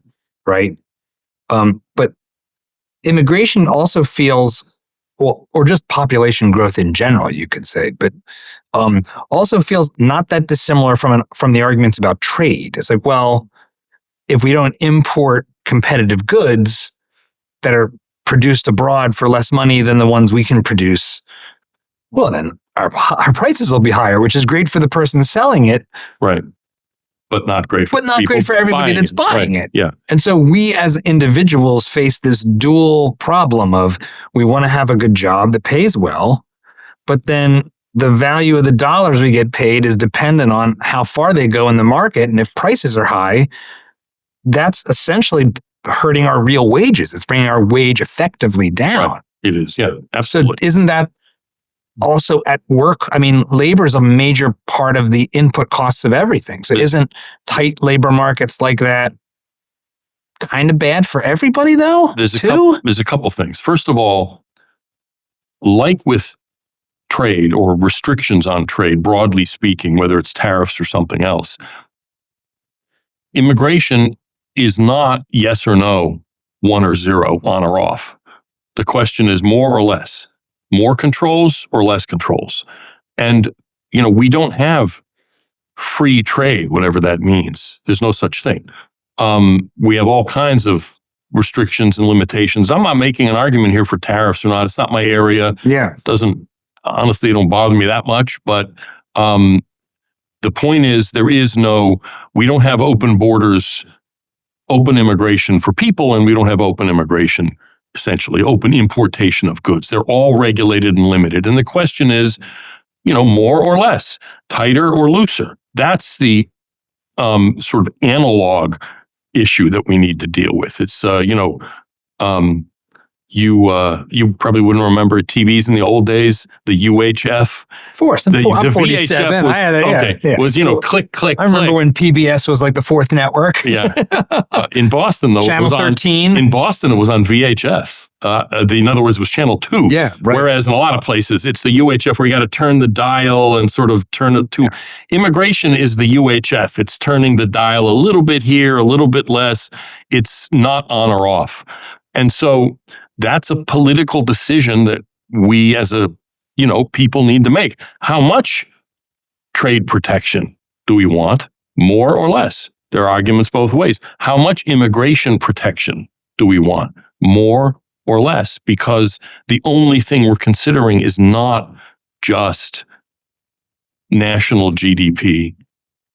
But immigration also feels, or just population growth in general, you could say, but also feels not that dissimilar from the arguments about trade. It's like, well, if we don't import competitive goods that are produced abroad for less money than the ones we can produce, well, then our prices will be higher, which is great for the person selling it. Right. But not great for everybody that's buying it. Yeah. And so we as individuals face this dual problem of we want to have a good job that pays well, but then the value of the dollars we get paid is dependent on how far they go in the market. And if prices are high, that's essentially hurting our real wages. It's bringing our wage effectively down. Right. It is, yeah, absolutely. So isn't that also at work? Labor is a major part of the input costs of everything. So isn't tight labor markets like that kind of bad for everybody, though? There's a couple things. First of all, like with trade or restrictions on trade, broadly speaking, whether it's tariffs or something else, immigration is not yes or no, 1 or 0, on or off. The question is more or less. more controls or less controls? And, we don't have free trade, whatever that means. There's no such thing. We have all kinds of restrictions and limitations. I'm not making an argument here for tariffs or not. It's not my area. Yeah. Honestly, it don't bother me that much. But the point is, we don't have open borders, open immigration for people, and we don't have open immigration, essentially open importation of goods. They're all regulated and limited. And the question is, more or less, tighter or looser. That's the sort of analog issue that we need to deal with. It's, you probably wouldn't remember TVs in the old days, the UHF. I'm 47. Was, click, click, I remember click. when PBS was like the fourth network. Yeah. In Boston, though, Channel 13. In Boston, it was on VHS. In other words, it was Channel 2. Yeah, right. Whereas in a lot of places, it's the UHF where you got to turn the dial and sort of turn it to. Immigration is the UHF. It's turning the dial a little bit here, a little bit less. It's not on or off. And so that's a political decision that we as people need to make. How much trade protection do we want? More or less? There are arguments both ways. How much immigration protection do we want? More or less? Because the only thing we're considering is not just national GDP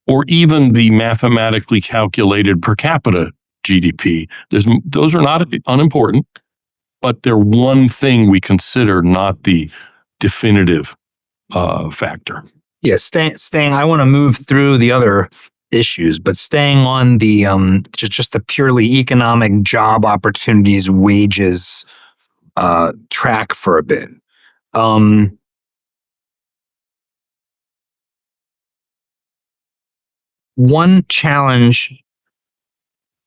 or even the mathematically calculated per capita GDP. Those are not unimportant, but they're one thing we consider, not the definitive factor. Yeah, staying. I want to move through the other issues, but staying on the just the purely economic job opportunities, wages track for a bit. One challenge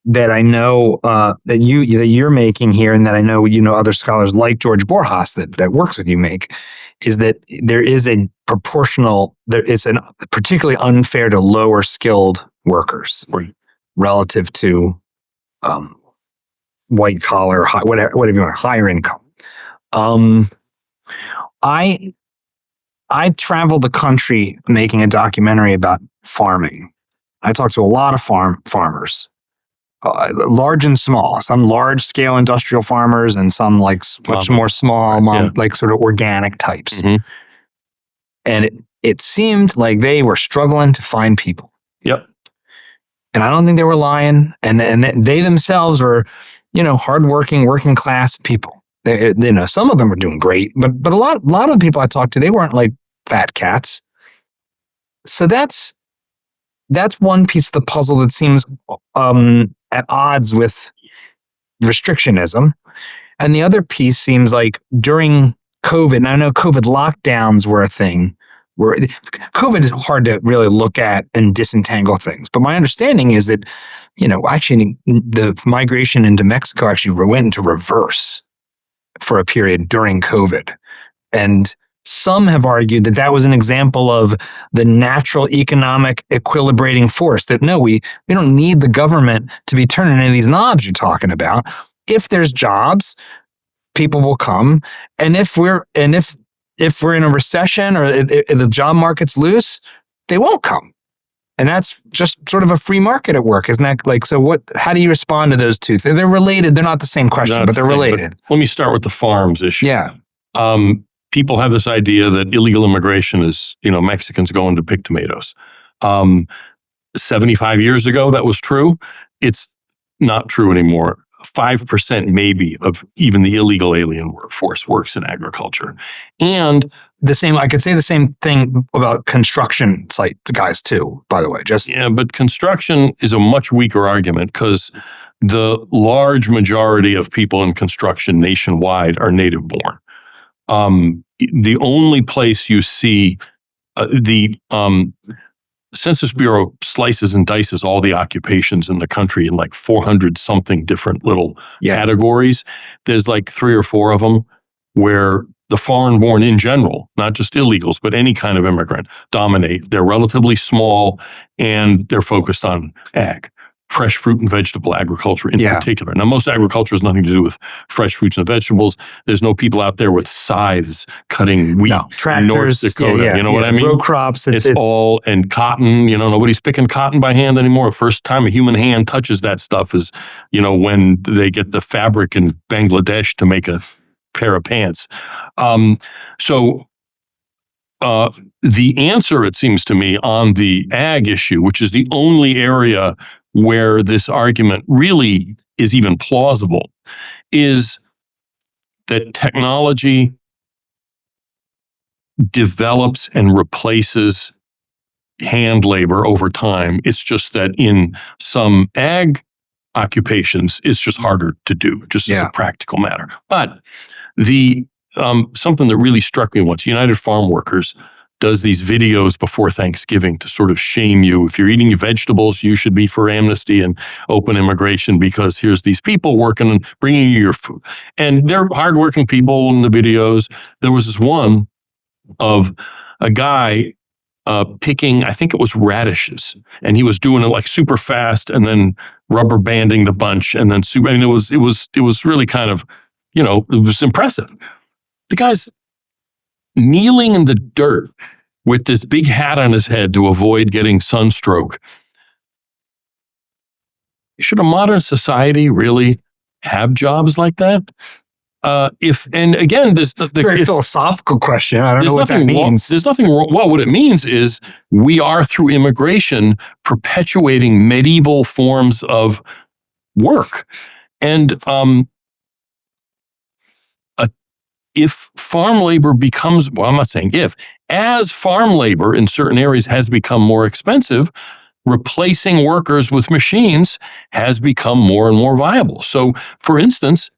that I know that you're making here, and that I know other scholars like George Borjas that works with you make, is that there is a it's particularly unfair to lower skilled workers, right, relative to white collar, whatever you want, higher income. I traveled the country making a documentary about farming. I talked to a lot of farmers. Large and small, some large scale industrial farmers and some like much more small, like sort of organic types. Mm-hmm. And it seemed like they were struggling to find people. Yep. And I don't think they were lying. And they themselves were, hardworking, working class people. Some of them were doing great, but a lot of the people I talked to, they weren't like fat cats. So that's one piece of the puzzle that seems at odds with restrictionism. And the other piece seems like during COVID, and I know COVID lockdowns were a thing, where COVID is hard to really look at and disentangle things. But my understanding is that, actually the migration into Mexico actually went into reverse for a period during COVID. And some have argued that that was an example of the natural economic equilibrating force, that no, we don't need the government to be turning any of these knobs you're talking about. If there's jobs, people will come. And if we're in a recession or if the job market's loose, they won't come. And that's just sort of a free market at work, isn't that? Like, so how do you respond to those two? They're related. They're not the same question, but they're related. Let me start with the farms issue. Yeah. People have this idea that illegal immigration is, Mexicans going to pick tomatoes. 75 years ago, that was true. It's not true anymore. 5% maybe of even the illegal alien workforce works in agriculture. And I could say the same thing about construction site guys too, by the way. But construction is a much weaker argument because the large majority of people in construction nationwide are native born. The only place you see the Census Bureau slices and dices all the occupations in the country in like 400 something different little categories. There's like 3 or 4 of them where the foreign born in general, not just illegals, but any kind of immigrant, dominate. They're relatively small and they're focused on ag. fresh fruit and vegetable agriculture in Yeah. particular. Now, most agriculture has nothing to do with fresh fruits and vegetables. There's no people out there with scythes cutting wheat No, in tractors, North Dakota. You know what I mean? Row crops. It's all, and cotton, nobody's picking cotton by hand anymore. First time a human hand touches that stuff is, when they get the fabric in Bangladesh to make a pair of pants. The answer, it seems to me, on the ag issue, which is the only area where this argument really is even plausible, is that technology develops and replaces hand labor over time. It's just that in some ag occupations, it's just harder to do, just as a practical matter. But the something that really struck me once, United Farm Workers does these videos before Thanksgiving to sort of shame you. If you're eating your vegetables, you should be for amnesty and open immigration because here's these people working and bringing you your food. And they're hardworking people in the videos. There was this one of a guy picking, I think it was radishes, and he was doing it like super fast and then rubber banding the bunch and then it was really kind of, it was impressive. The guy's kneeling in the dirt with this big hat on his head to avoid getting sunstroke. Should a modern society really have jobs like that? This very philosophical question. I don't know what that means. There's nothing wrong. Well, what it means is we are, through immigration, perpetuating medieval forms of work. And if farm labor becomes, I'm not saying if, as farm labor in certain areas has become more expensive, replacing workers with machines has become more and more viable. So, for instance,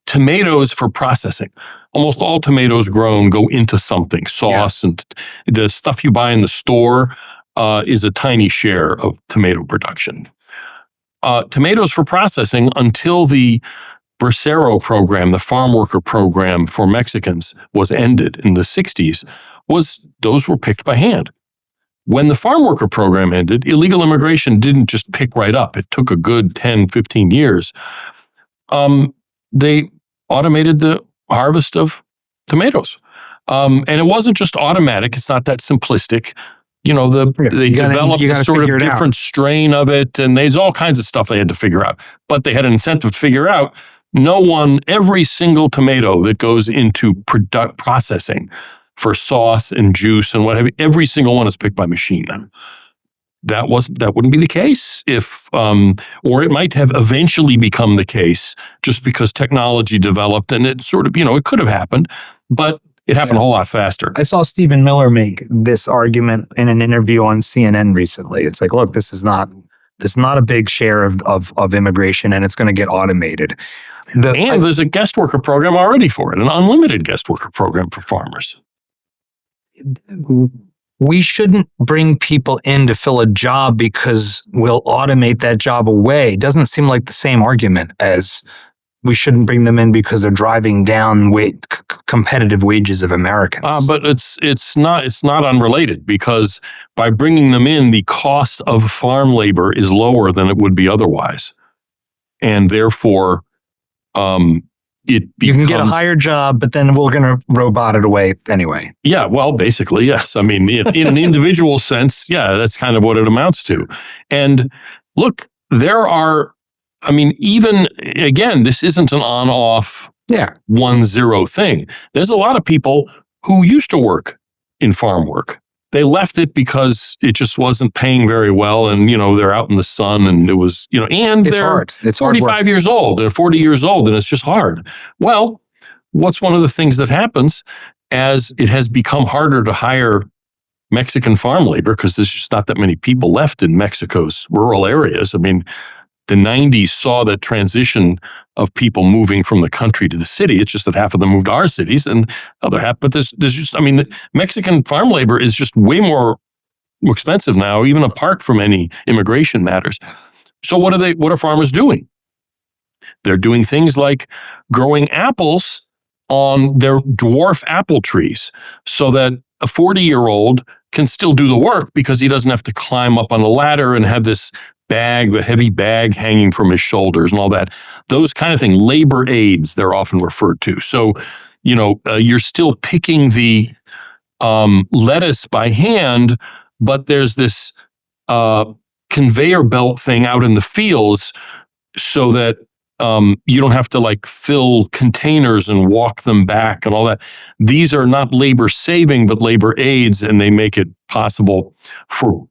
tomatoes for processing. Almost all tomatoes grown go into something, sauce, and the stuff you buy in the store is a tiny share of tomato production. Tomatoes for processing, until the Bracero program, the farm worker program for Mexicans, was ended in the 60s, those were picked by hand. When the farm worker program ended, illegal immigration didn't just pick right up. It took a good 10, 15 years. They automated the harvest of tomatoes. And it wasn't just automatic. It's not that simplistic. They developed a sort of different strain of it, and there's all kinds of stuff they had to figure out. But they had an incentive to figure out. Every single tomato that goes into processing for sauce and juice and what have you, every single one is picked by machine now. That wouldn't be the case if, or it might have eventually become the case just because technology developed, and it sort of, it could have happened, but it happened a whole lot faster. I saw Stephen Miller make this argument in an interview on CNN recently. It's like, look, this is not a big share of immigration, and it's going to get automated. There's a guest worker program already for it, an unlimited guest worker program for farmers. We shouldn't bring people in to fill a job because we'll automate that job away. It doesn't seem like the same argument as we shouldn't bring them in because they're driving down competitive wages of Americans. But it's not unrelated, because by bringing them in, the cost of farm labor is lower than it would be otherwise, and therefore, you can get a higher job, but then we're going to robot it away anyway. Yeah, well, basically, yes. I mean, in an individual sense, that's kind of what it amounts to. And look, even, again, this isn't an on-off 1-0 thing. There's a lot of people who used to work in farm work. They left it because it just wasn't paying very well, and they're out in the sun, and it was and it's they're hard. It's 45 years old, they're 40 years old, and it's just hard. Well, what's one of the things that happens as it has become harder to hire Mexican farm labor, because there's just not that many people left in Mexico's rural areas? I mean, the 90s saw the transition of people moving from the country to the city. It's just that half of them moved to our cities and other half. But there's just, the Mexican farm labor is just way more expensive now, even apart from any immigration matters. So what are farmers doing? They're doing things like growing apples on their dwarf apple trees so that a 40-year-old can still do the work because he doesn't have to climb up on a ladder and have this bag, the heavy bag hanging from his shoulders and all that. Those kind of things, labor aids, they're often referred to. So, you're still picking the lettuce by hand, but there's this conveyor belt thing out in the fields so that you don't have to like fill containers and walk them back and all that. These are not labor saving, but labor aids, and they make it possible for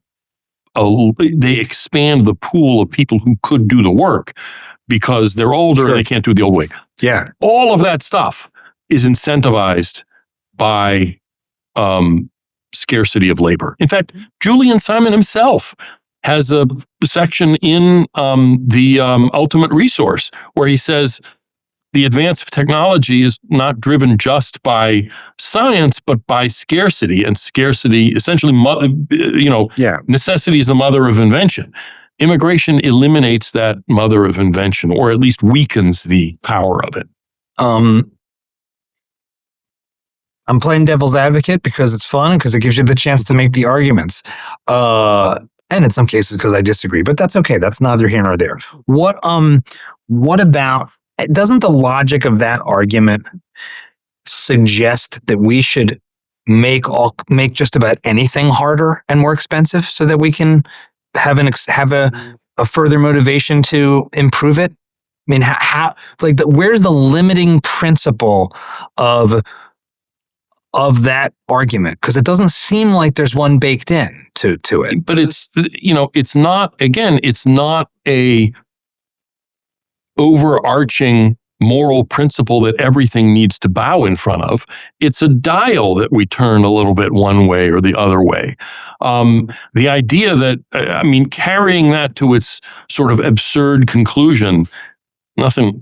they expand the pool of people who could do the work because they're older and they can't do it the old way. Yeah. All of that stuff is incentivized by scarcity of labor. In fact, Julian Simon himself has a section in the Ultimate Resource where he says the advance of technology is not driven just by science, but by scarcity. And scarcity, essentially, necessity is the mother of invention. Immigration eliminates that mother of invention, or at least weakens the power of it. I'm playing devil's advocate because it's fun, because it gives you the chance to make the arguments. And in some cases because I disagree, but that's okay. That's neither here nor there. What about, doesn't the logic of that argument suggest that we should make just about anything harder and more expensive so that we can have a further motivation to improve it? I mean, where's the limiting principle of that argument? Because it doesn't seem like there's one baked in to it. But it's not a overarching moral principle that everything needs to bow in front of. It's a dial that we turn a little bit one way or the other way. The idea that, carrying that to its sort of absurd conclusion, nothing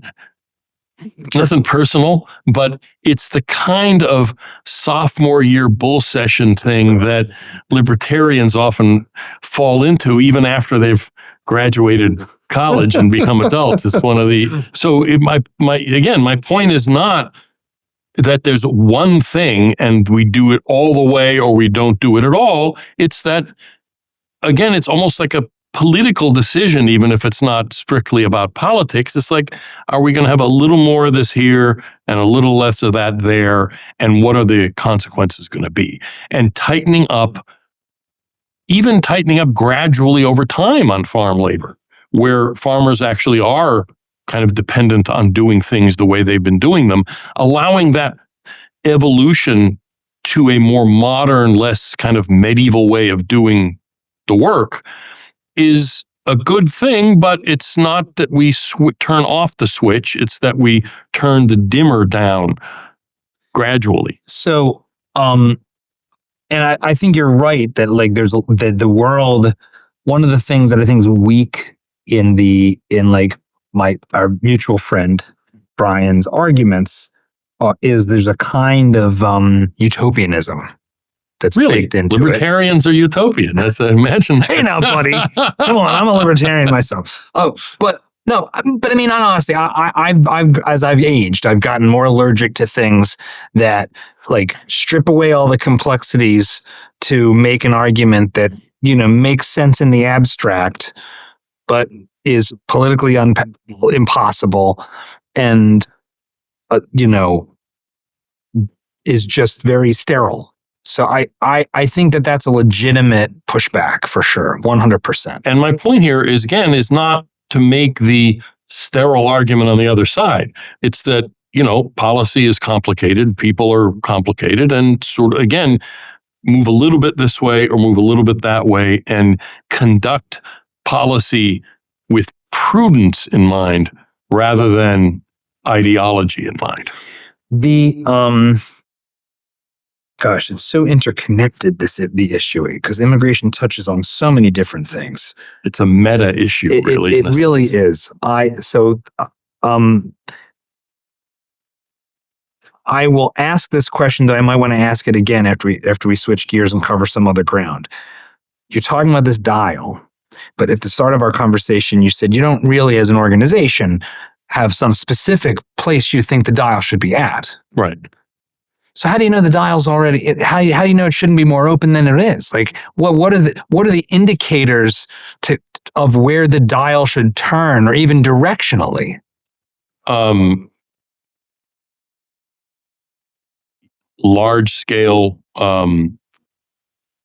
personal, but it's the kind of sophomore year bull session thing that libertarians often fall into even after they've graduated college and become adults. It's one of the, my point is not that there's one thing and we do it all the way or we don't do it at all. It's that, again, it's almost like a political decision, even if it's not strictly about politics. It's like, are we going to have a little more of this here and a little less of that there? And what are the consequences going to be? And tightening up gradually over time on farm labor, where farmers actually are kind of dependent on doing things the way they've been doing them, allowing that evolution to a more modern, less kind of medieval way of doing the work is a good thing, but it's not that we turn off the switch. It's that we turn the dimmer down gradually. So, and I think you're right that like there's the world. One of the things that I think is weak in our mutual friend Brian's arguments is there's a kind of utopianism that's baked into libertarians it. are utopian. That's imagine that. Hey now, buddy, come on, I'm a libertarian myself. But I mean, honestly, I've as I've aged, I've gotten more allergic to things that like strip away all the complexities to make an argument that makes sense in the abstract, but is politically impossible, and is just very sterile. So I think that that's a legitimate pushback for sure, 100%. And my point here is not to make the sterile argument on the other side. It's that, policy is complicated, people are complicated, and sort of, again, move a little bit this way or move a little bit that way and conduct policy with prudence in mind rather than ideology in mind. Gosh, it's so interconnected, the issue, because immigration touches on so many different things. It's a meta issue, really. It really is. I will ask this question, though I might want to ask it again after we switch gears and cover some other ground. You're talking about this dial, but at the start of our conversation, you said you don't really, as an organization, have some specific place you think the dial should be at. Right. So how do you know the dial's already? How do you know it shouldn't be more open than it is? Like, what are the indicators of where the dial should turn, or even directionally? Large scale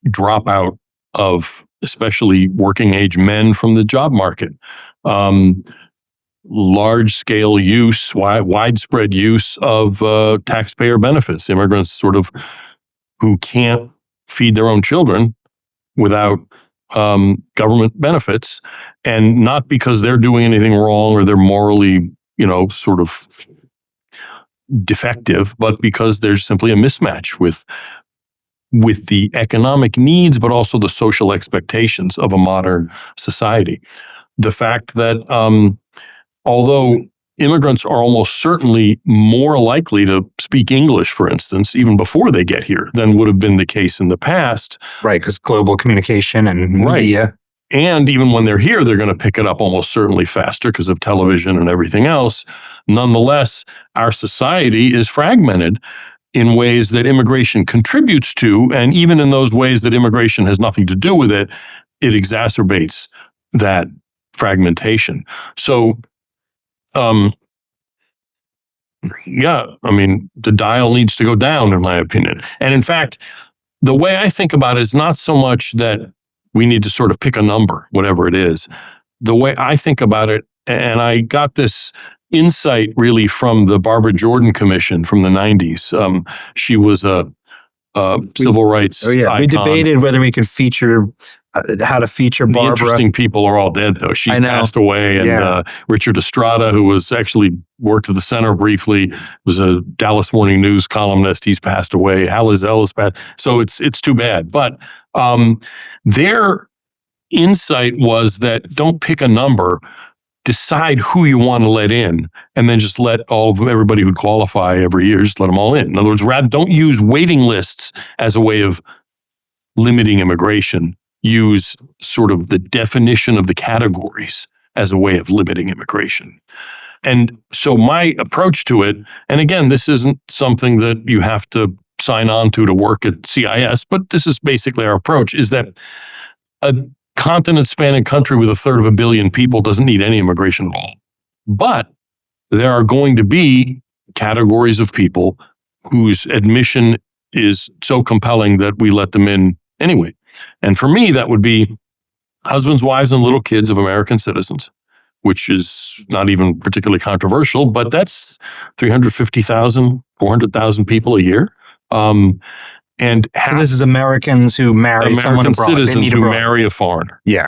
dropout of especially working age men from the job market. Large scale use, widespread use of taxpayer benefits. Immigrants sort of who can't feed their own children without government benefits, and not because they're doing anything wrong or they're morally, sort of defective, but because there's simply a mismatch with the economic needs, but also the social expectations of a modern society. The fact that although immigrants are almost certainly more likely to speak English, for instance, even before they get here than would have been the case in the past. Right, because global communication and media. Right. And even when they're here, they're going to pick it up almost certainly faster because of television and everything else. Nonetheless, our society is fragmented in ways that immigration contributes to, and even in those ways that immigration has nothing to do with it, it exacerbates that fragmentation. So, the dial needs to go down, in my opinion. And in fact, the way I think about it is not so much that we need to sort of pick a number, whatever it is. The way I think about it, and I got this insight really from the Barbara Jordan Commission from the 90s. She was a civil rights icon. We debated whether we could feature how to feature Barbara. The interesting people are all dead, though. She's passed away. And Richard Estrada, who was actually worked at the Center briefly, was a Dallas Morning News columnist. He's passed away. Ellis passed. So it's too bad. But their insight was that don't pick a number, decide who you want to let in, and then just let everybody who'd qualify every year, just let them all in. In other words, don't use waiting lists as a way of limiting immigration. Use sort of the definition of the categories as a way of limiting immigration. And so my approach to it, and again, this isn't something that you have to sign on to work at CIS, but this is basically our approach, is that a continent-spanning country with 1/3 of a billion people doesn't need any immigration at all. But there are going to be categories of people whose admission is so compelling that we let them in anyway. And for me, that would be husbands, wives, and little kids of American citizens, which is not even particularly controversial, but that's 350,000, 400,000 people a year. And this is Americans who marry someone abroad. Citizens who marry a foreigner. Yeah.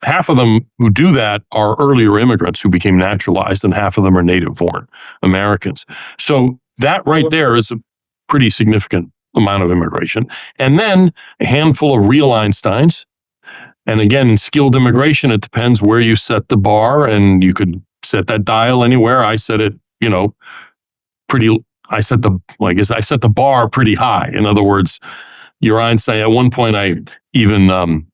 Half of them who do that are earlier immigrants who became naturalized, and half of them are native-born Americans. So that right there is a pretty significant amount of immigration. And then a handful of real Einsteins. And again, in skilled immigration, it depends where you set the bar, and you could set that dial anywhere. I set it, I set the bar pretty high. In other words, your Einstein, at one point I even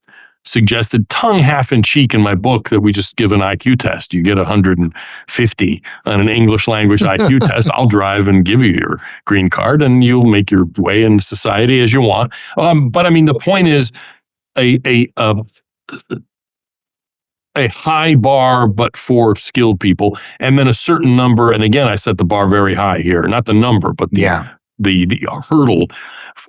suggested tongue half in cheek in my book that we just give an IQ test. You get 150 on an English language IQ test. I'll drive and give you your green card, and you'll make your way into society as you want. But I mean, the point is a high bar, but for skilled people, and then a certain number. And again, I set the bar very high here, not the number, but the hurdle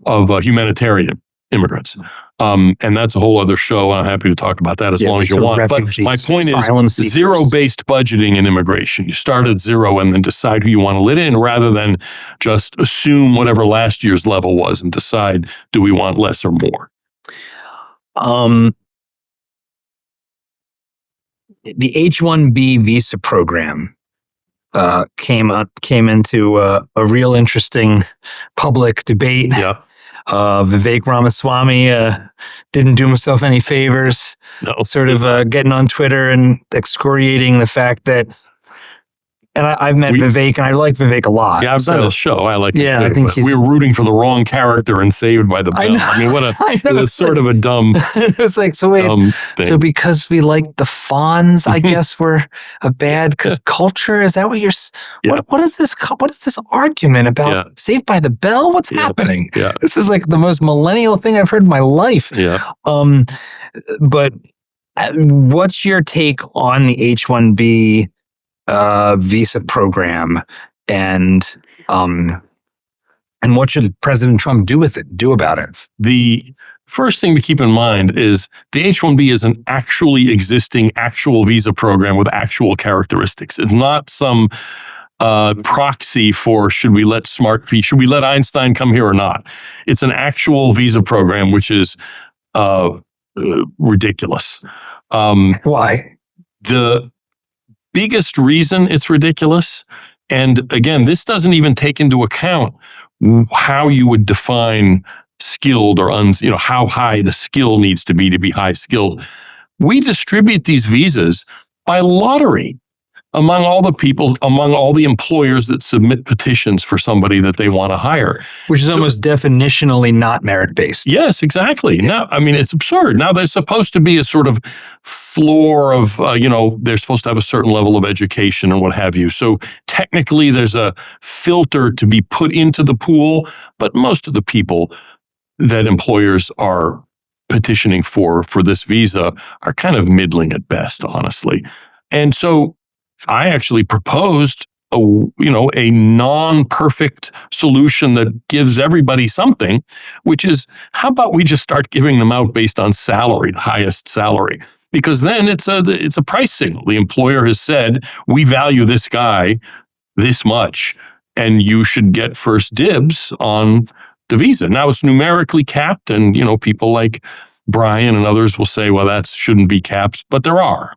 of humanitarian immigrants. And that's a whole other show. And I'm happy to talk about that as long as you want. But my point is zero-based budgeting in immigration. You start at zero and then decide who you want to let in, rather than just assume whatever last year's level was and decide, do we want less or more? The H-1B visa program came into a real interesting public debate. Yeah. Vivek Ramaswamy didn't do himself any favors. No. Sort of getting on Twitter and excoriating the fact that. And I've met Vivek, and I like Vivek a lot. Yeah, I've done a show. I like. Yeah, I think we were rooting for the wrong character in Saved by the Bell. I mean, it was sort of a dumb. It's like, so wait, so because we like the Fonz, I guess we're a bad culture. Is that what you're? Yeah. What is this? What is this argument about Saved by the Bell? What's happening? Yeah. This is like the most millennial thing I've heard in my life. Yeah. But What's your take on the H-1B visa program, and what should President Trump do about it? The first thing to keep in mind is the H-1B is an actually existing actual visa program with actual characteristics. It's not some proxy for should we let Einstein come here or not. It's an actual visa program, which is ridiculous. Why? The biggest reason it's ridiculous, and again, this doesn't even take into account how you would define skilled or how high the skill needs to be high skilled. We distribute these visas by lottery among all the employers that submit petitions for somebody that they want to hire. Which is almost definitionally not merit-based. Yes, exactly. Now, it's absurd. Now, there's supposed to be a sort of floor of, they're supposed to have a certain level of education and what have you. So technically, there's a filter to be put into the pool, but most of the people that employers are petitioning for this visa are kind of middling at best, honestly. And so I actually proposed a non-perfect solution that gives everybody something, which is, how about we just start giving them out based on salary, the highest salary? Because then it's a price signal. The employer has said, we value this guy this much, and you should get first dibs on the visa. Now it's numerically capped, and people like Brian and others will say, well, that shouldn't be caps, but there are.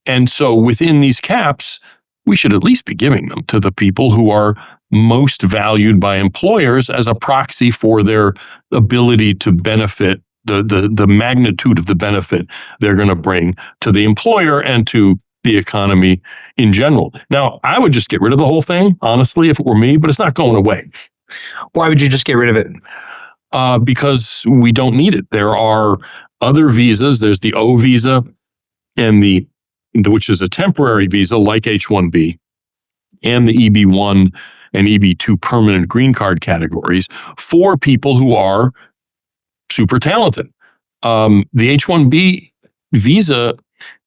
And so within these caps, we should at least be giving them to the people who are most valued by employers as a proxy for their ability to benefit, the magnitude of the benefit they're going to bring to the employer and to the economy in general. Now, I would just get rid of the whole thing, honestly, if it were me, but it's not going away. Why would you just get rid of it? Because we don't need it. There are other visas. There's the O visa, and which is a temporary visa like H-1B, and the EB-1 and EB-2 permanent green card categories for people who are super talented. The H-1B visa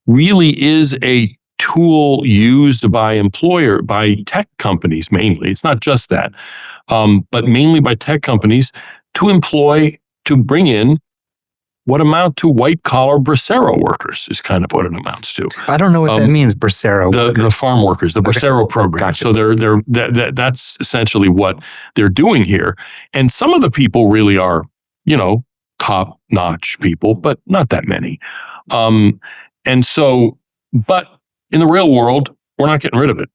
really is a tool used by tech companies mainly. It's not just that, but mainly by tech companies to bring in what amount to white-collar bracero workers is kind of what it amounts to. I don't know what that means, bracero workers. The farm workers, the bracero program. Gotcha. So that's essentially what they're doing here. And some of the people really are, top-notch people, but not that many. And so, but in the real world, we're not getting rid of it.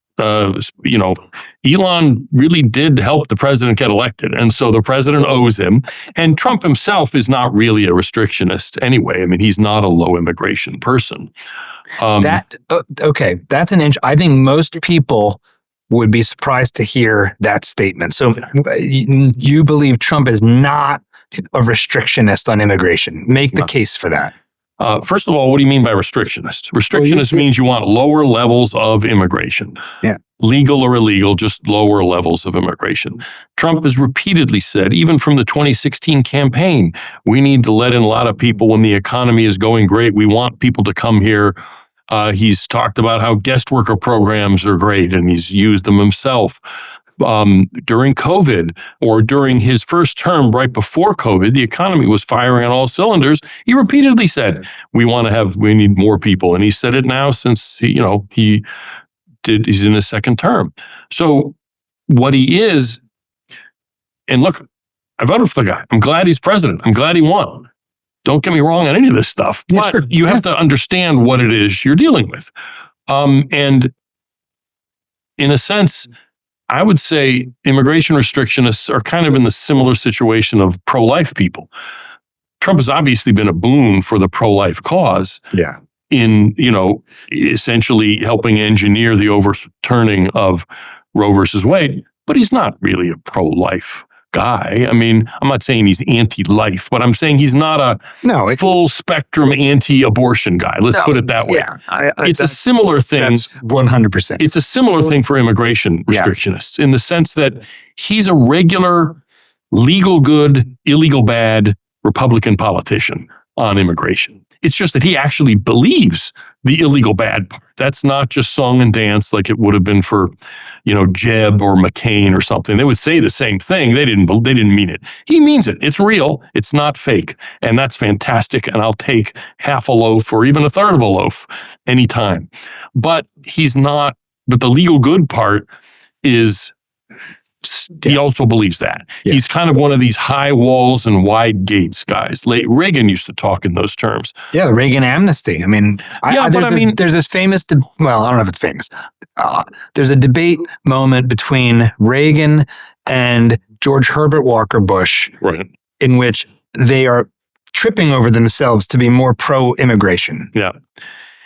Elon really did help the president get elected. And so the president owes him. And Trump himself is not really a restrictionist anyway. He's not a low immigration person. That's an inch. I think most people would be surprised to hear that statement. So you believe Trump is not a restrictionist on immigration. Make the case for that. First of all, what do you mean by restrictionist? Restrictionist means you want lower levels of immigration. Yeah. Legal or illegal, just lower levels of immigration. Trump has repeatedly said, even from the 2016 campaign, we need to let in a lot of people when the economy is going great. We want people to come here. He's talked about how guest worker programs are great, and he's used them himself. During COVID, or during his first term right before COVID, the economy was firing on all cylinders. He repeatedly said, we need more people. And he said it now since, he's in his second term. So what he is, and look, I voted for the guy. I'm glad he's president. I'm glad he won. Don't get me wrong on any of this stuff, but you have to understand what it is you're dealing with. And in a sense, I would say immigration restrictionists are kind of in the similar situation of pro-life people. Trump has obviously been a boon for the pro-life cause. Yeah. In, essentially helping engineer the overturning of Roe versus Wade, but he's not really a pro-life guy. I'm not saying he's anti-life, but I'm saying he's not a full spectrum anti-abortion guy. Let's put it that way. Yeah, it's a similar thing. That's 100%. It's a similar thing for immigration restrictionists in the sense that he's a regular, legal good, illegal bad Republican politician on immigration. It's just that he actually believes the illegal bad part. That's not just song and dance like it would have been for, Jeb or McCain or something. They would say the same thing. They didn't mean it. He means it. It's real. It's not fake. And that's fantastic. And I'll take half a loaf or even a third of a loaf anytime. But the legal good part is, he also believes that. Yeah. He's kind of one of these high walls and wide gates guys. Reagan used to talk in those terms. Yeah, the Reagan amnesty. I mean, there's this famous, I don't know if it's famous. There's a debate moment between Reagan and George Herbert Walker Bush, right, in which they are tripping over themselves to be more pro-immigration. Yeah.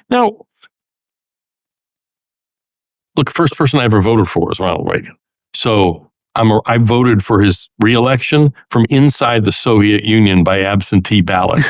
Now, look, the first person I ever voted for was Ronald Reagan. So I voted for his reelection from inside the Soviet Union by absentee ballot.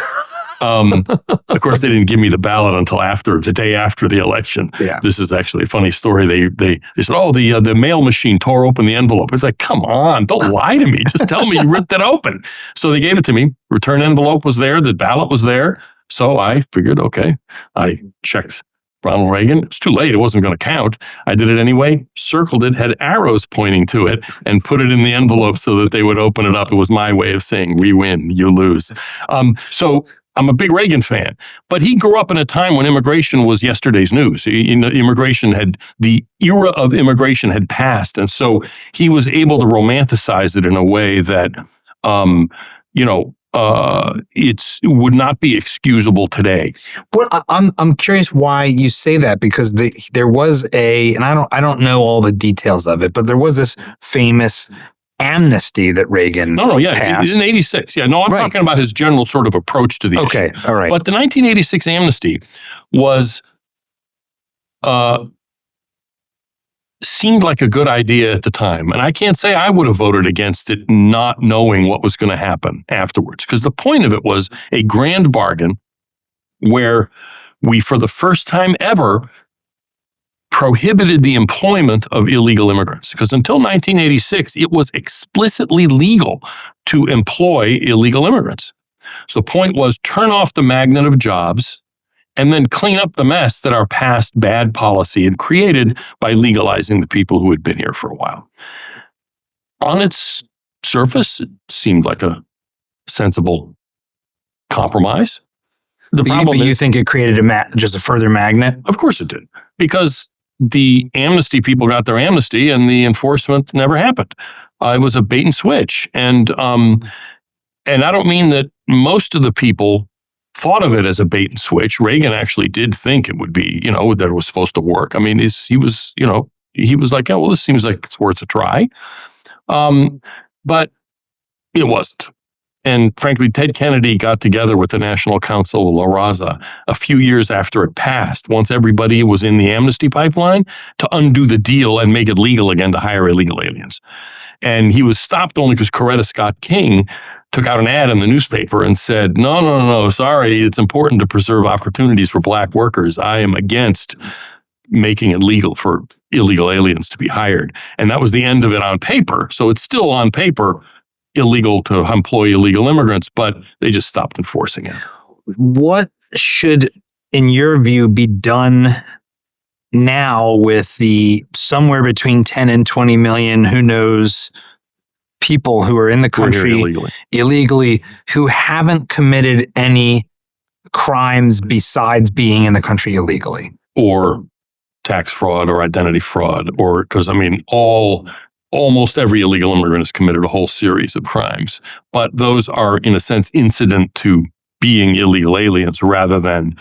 Of course, they didn't give me the ballot until the day after the election. Yeah. This is actually a funny story. They said, the mail machine tore open the envelope. It's like, come on, don't lie to me. Just tell me you ripped it open. So they gave it to me. Return envelope was there. The ballot was there. So I figured, okay, I checked Ronald Reagan. It's too late. It wasn't going to count. I did it anyway, circled it, had arrows pointing to it, and put it in the envelope so that they would open it up. It was my way of saying, we win, you lose. So I'm a big Reagan fan, but he grew up in a time when immigration was yesterday's news. The era of immigration had passed. And so he was able to romanticize it in a way that, it would not be excusable today. Well, I'm curious why you say that, because there was and I don't know all the details of it, but there was this famous amnesty that Reagan passed. In 86. Yeah, no, I'm talking about his general sort of approach to the issue. Okay, all right. But the 1986 amnesty was seemed like a good idea at the time. And I can't say I would have voted against it not knowing what was going to happen afterwards. Because the point of it was a grand bargain where we, for the first time ever, prohibited the employment of illegal immigrants. Because until 1986, it was explicitly legal to employ illegal immigrants. So the point was, turn off the magnet of jobs and then clean up the mess that our past bad policy had created by legalizing the people who had been here for a while. On its surface, it seemed like a sensible compromise. But you think it created just a further magnet? Of course it did, because the amnesty people got their amnesty and the enforcement never happened. It was a bait and switch. And I don't mean that most of the people thought of it as a bait and switch. Reagan actually did think it would be, that it was supposed to work. I mean, he was like, oh, well, this seems like it's worth a try. But it wasn't. And frankly, Ted Kennedy got together with the National Council, La Raza, a few years after it passed, once everybody was in the amnesty pipeline, to undo the deal and make it legal again to hire illegal aliens. And he was stopped only because Coretta Scott King took out an ad in the newspaper and said, no, sorry, it's important to preserve opportunities for black workers. I am against making it legal for illegal aliens to be hired. And that was the end of it on paper. So it's still on paper illegal to employ illegal immigrants, but they just stopped enforcing it. What should, in your view, be done now with the somewhere between 10 and 20 million, who knows, people who are in the country illegally who haven't committed any crimes besides being in the country illegally? Or tax fraud or identity fraud, or because, almost every illegal immigrant has committed a whole series of crimes. But those are, in a sense, incident to being illegal aliens rather than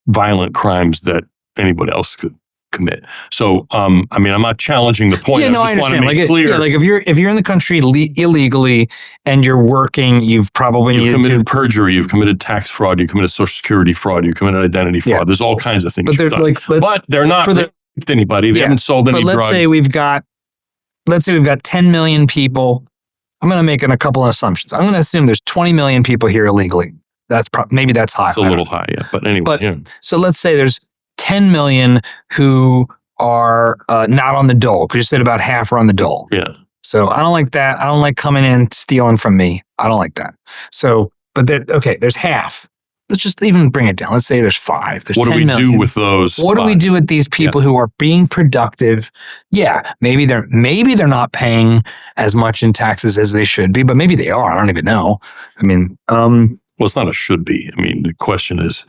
violent crimes that anybody else could commit. So, I'm not challenging the point. Yeah, no, I understand. Like, clear. If you're in the country illegally and you're working, you've committed perjury, you've committed tax fraud, you committed Social Security fraud, you committed identity fraud. Yeah. There's all kinds of things. But they're not raped anybody. They haven't sold any drugs. Let's say we've got 10 million people. I'm going to make a couple of assumptions. I'm going to assume there's 20 million people here illegally. Maybe that's high. It's a little high, yeah. But anyway, So let's say there's 10 million who are not on the dole, because you said about half are on the dole. Yeah. So I don't like that. I don't like coming in stealing from me. I don't like that. So, but there's half let's just even bring it down. Let's say there's 5. There's What do 10 we million. do with those? What do we do with these people who are being productive? Yeah, maybe they're not paying as much in taxes as they should be, but maybe they are. I don't even know. I mean, well, it's not a should be. I mean, the question is,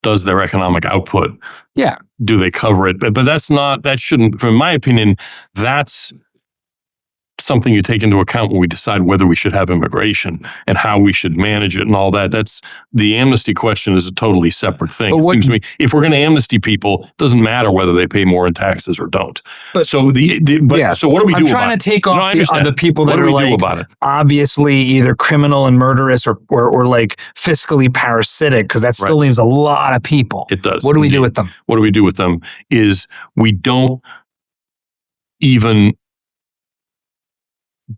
does their economic output? Yeah. Do they cover it? But that shouldn't, from my opinion, that's something you take into account when we decide whether we should have immigration and how we should manage it and all that. That's the amnesty question is a totally separate thing. It seems to me, if we're going to amnesty people, it doesn't matter whether they pay more in taxes or don't. But so what do we do about it? I'm trying to take off the people that are like obviously either criminal and murderous or like fiscally parasitic, because that still leaves a lot of people. It does. What do we do with them? What do we do with them is we don't even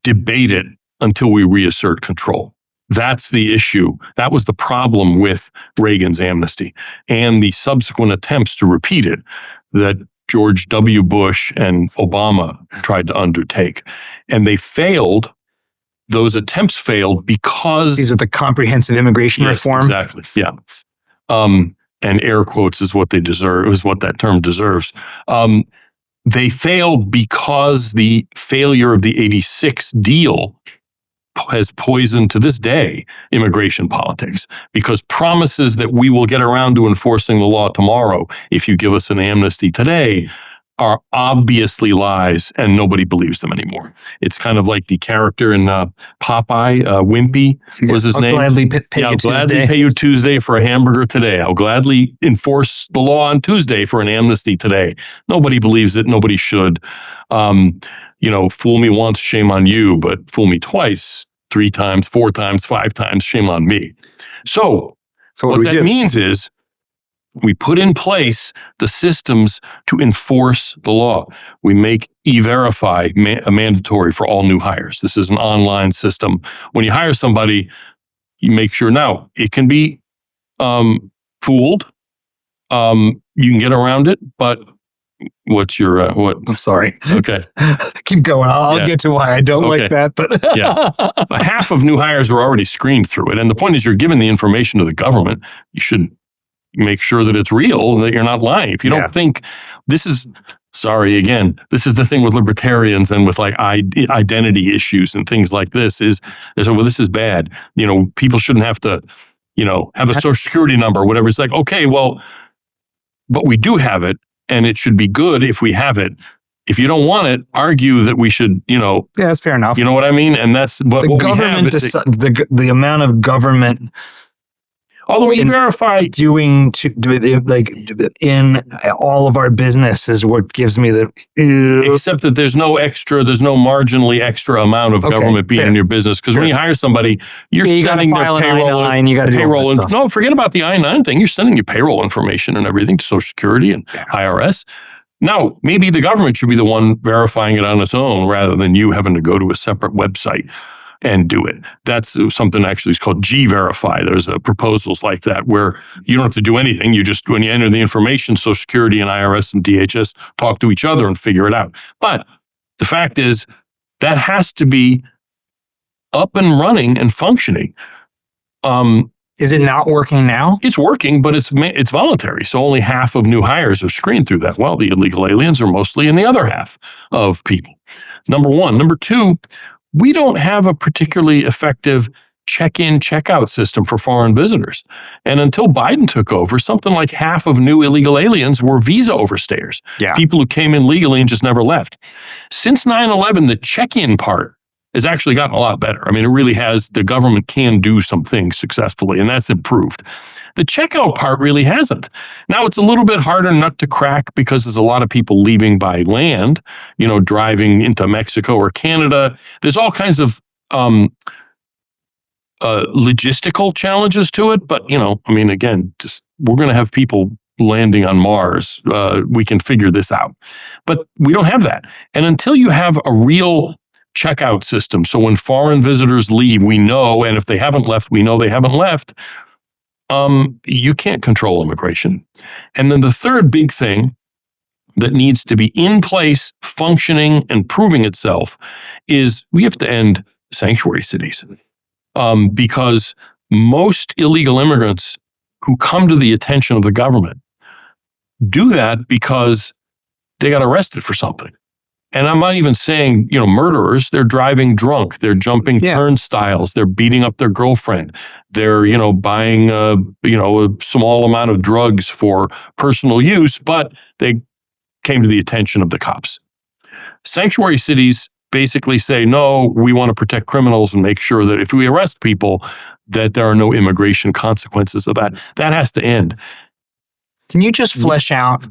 debate it until we reassert control. That's the issue. That was the problem with Reagan's amnesty and the subsequent attempts to repeat it that George W. Bush and Obama tried to undertake. And they failed. Those attempts failed because... These are the comprehensive immigration reform? Exactly, yeah. And air quotes is what they deserve, is what that term deserves. They failed because the failure of the 86 deal has poisoned to this day immigration politics, because promises that we will get around to enforcing the law tomorrow if you give us an amnesty today are obviously lies, and nobody believes them anymore. It's kind of like the character in Popeye, Wimpy was his name. I'll gladly pay you Tuesday for a hamburger today. I'll gladly enforce the law on Tuesday for an amnesty today. Nobody believes it. Nobody should. Fool me once, shame on you, but fool me twice, 3 times, 4 times, 5 times, shame on me. So what that means is, we put in place the systems to enforce the law. We make E-Verify mandatory for all new hires. This is an online system. When you hire somebody, you make sure now it can be fooled. You can get around it, but what's your what? I'm sorry. Okay, keep going. I'll get to why I don't like that. But half of new hires are already screened through it, and the point is, you're giving the information to the government. You should make sure that it's real and that you're not lying. If you don't think this is, this is the thing with libertarians and with like identity issues and things like this is they say, well, this is bad. People shouldn't have to, have a social security number or whatever. It's like, okay, well, but we do have it and it should be good if we have it. If you don't want it, argue that we should, Yeah, that's fair enough. You know what I mean? And that's what the government, the amount of government. Although E-Verify doing in all of our business is what gives me the... Except that there's no marginally extra amount of government being in your business. Because when you hire somebody, you're sending their payroll. You got to do all this stuff. No, forget about the I-9 thing. You're sending your payroll information and everything to Social Security and IRS. Now, maybe the government should be the one verifying it on its own rather than you having to go to a separate website and do it. That's something actually is called G-Verify. There's proposals like that where you don't have to do anything. You just, when you enter the information, Social Security and IRS and DHS talk to each other and figure it out. But the fact is that has to be up and running and functioning. Is it not working now? It's working, but it's voluntary. So only half of new hires are screened through that. Well, the illegal aliens are mostly in the other half of people. Number one. Number two, we don't have a particularly effective check-in, check-out system for foreign visitors. And until Biden took over, something like half of new illegal aliens were visa overstayers. Yeah. People who came in legally and just never left. Since 9/11, the check-in part has actually gotten a lot better. I mean, it really has. The government can do some things successfully, and that's improved. The checkout part really hasn't. Now, it's a little bit harder nut to crack because there's a lot of people leaving by land, driving into Mexico or Canada. There's all kinds of logistical challenges to it. But, again, we're going to have people landing on Mars. We can figure this out. But we don't have that. And until you have a real checkout system, so when foreign visitors leave, we know, and if they haven't left, we know they haven't left, you can't control immigration. And then the third big thing that needs to be in place, functioning, and proving itself is we have to end sanctuary cities. Because most illegal immigrants who come to the attention of the government do that because they got arrested for something. And I'm not even saying, murderers. They're driving drunk. They're jumping turnstiles. They're beating up their girlfriend. They're, buying, a small amount of drugs for personal use, but they came to the attention of the cops. Sanctuary cities basically say, no, we want to protect criminals and make sure that if we arrest people, that there are no immigration consequences of that. That has to end. Can you just flesh out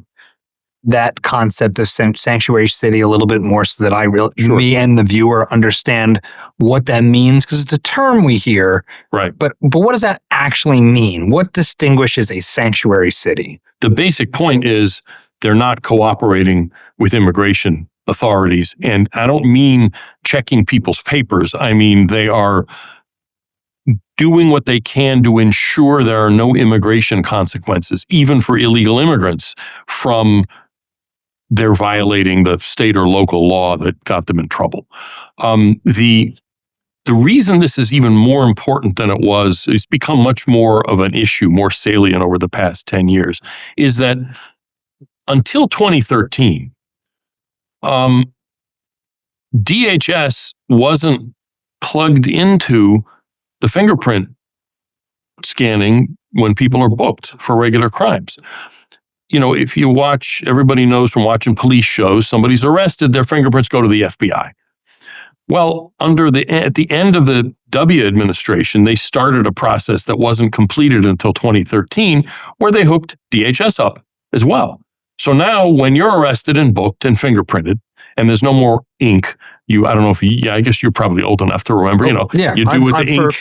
that concept of sanctuary city a little bit more so that me and the viewer understand what that means? Because it's a term we hear, right? But what does that actually mean? What distinguishes a sanctuary city? The basic point is they're not cooperating with immigration authorities. And I don't mean checking people's papers. I mean, they are doing what they can to ensure there are no immigration consequences, even for illegal immigrants, from their violating the state or local law that got them in trouble. The reason this is even more important than it was, it's become much more of an issue, more salient over the past 10 years, is that until 2013, DHS wasn't plugged into the fingerprint scanning when people are booked for regular crimes. If you watch, everybody knows from watching police shows, somebody's arrested, their fingerprints go to the FBI. Well, at the end of the W administration, they started a process that wasn't completed until 2013, where they hooked DHS up as well. So now when you're arrested and booked and fingerprinted, and there's no more ink, I don't know if I guess you're probably old enough to remember, you do with the ink.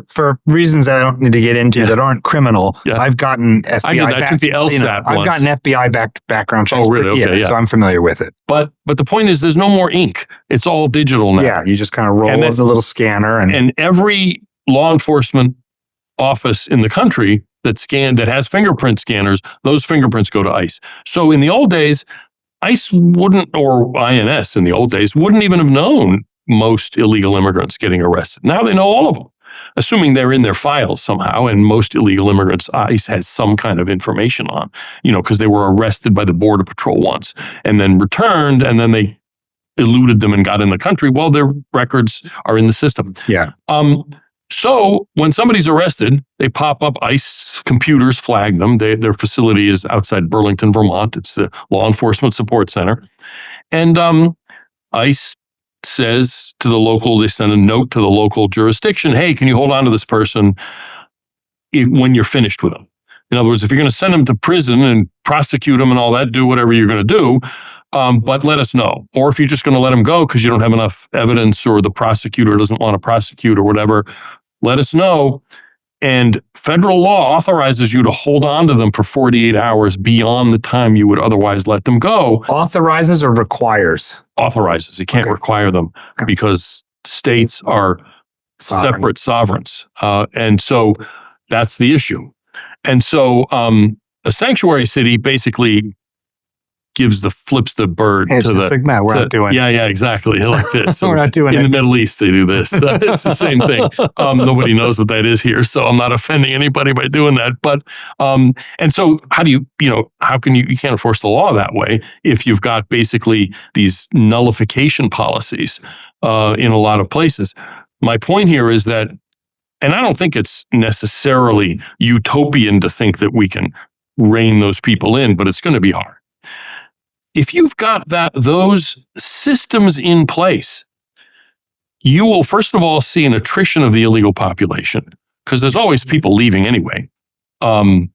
For reasons that I don't need to get into that aren't criminal, I've gotten FBI I took the LSAT I've gotten FBI background checks. Oh, really? Okay, So I'm familiar with it. But the point is there's no more ink. It's all digital now. Yeah, you just kind of roll as a little scanner. And every law enforcement office in the country that has fingerprint scanners, those fingerprints go to ICE. So in the old days, ICE wouldn't, or INS in the old days, wouldn't even have known most illegal immigrants getting arrested. Now they know all of them, assuming they're in their files somehow. And most illegal immigrants, ICE has some kind of information on, because they were arrested by the Border Patrol once and then returned, and then they eluded them and got in the country. Well, their records are in the system. Yeah. So when somebody's arrested, they pop up. ICE computers flag them. Their facility is outside Burlington, Vermont. It's the Law Enforcement Support Center. And ICE says to they send a note to the local jurisdiction, hey, can you hold on to this person when you're finished with them? In other words, if you're going to send them to prison and prosecute them and all that, do whatever you're going to do, but let us know. Or if you're just going to let them go because you don't have enough evidence or the prosecutor doesn't want to prosecute or whatever, let us know. And federal law authorizes you to hold on to them for 48 hours beyond the time you would otherwise let them go. Authorizes or requires? Authorizes. It can't require them because states are separate sovereigns. And so that's the issue. And so a sanctuary city basically flips the bird to the... like, no, we're not doing it. Yeah, exactly. Like this. We're not doing it. In the Middle East, they do this. It's the same thing. Nobody knows what that is here, so I'm not offending anybody by doing that. But, and so how do you can't enforce the law that way if you've got basically these nullification policies in a lot of places. My point here is that, and I don't think it's necessarily utopian to think that we can rein those people in, but it's going to be hard. If you've got those systems in place, you will first of all see an attrition of the illegal population because there's always people leaving anyway. And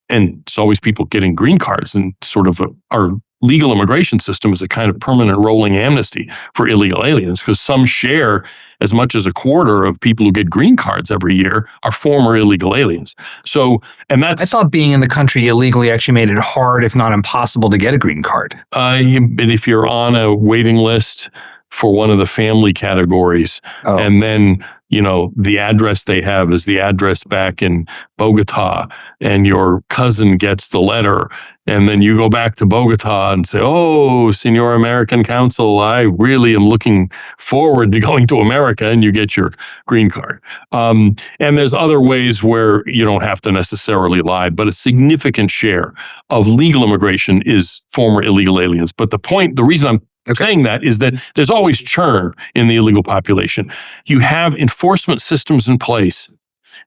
it's always people getting green cards, and sort of our legal immigration system is a kind of permanent rolling amnesty for illegal aliens because some share as much as a quarter of people who get green cards every year are former illegal aliens. So, and that's... I thought being in the country illegally actually made it hard, if not impossible, to get a green card. And if you're on a waiting list for one of the family categories, and then the address they have is the address back in Bogota, and your cousin gets the letter, and then you go back to Bogota and say, "Oh, Senor American Consul, I really am looking forward to going to America," and you get your green card. And there's other ways where you don't have to necessarily lie, but a significant share of legal immigration is former illegal aliens. But the reason I'm saying that is that there's always churn in the illegal population. You have enforcement systems in place,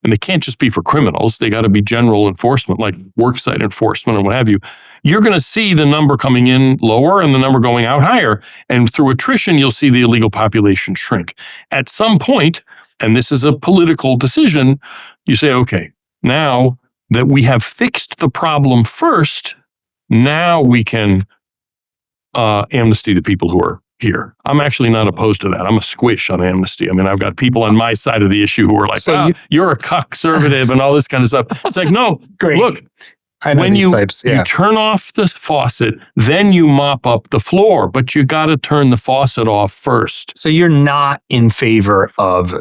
and they can't just be for criminals. They got to be general enforcement, like worksite enforcement and what have you. You're going to see the number coming in lower and the number going out higher. And through attrition, you'll see the illegal population shrink. At some point, and this is a political decision, you say, okay, now that we have fixed the problem first, now we can amnesty the people who are here. I'm actually not opposed to that. I'm a squish on amnesty. I mean, I've got people on my side of the issue who are like, you're a conservative and all this kind of stuff. It's like, no, look, when you turn off the faucet, then you mop up the floor, but you got to turn the faucet off first. So you're not in favor of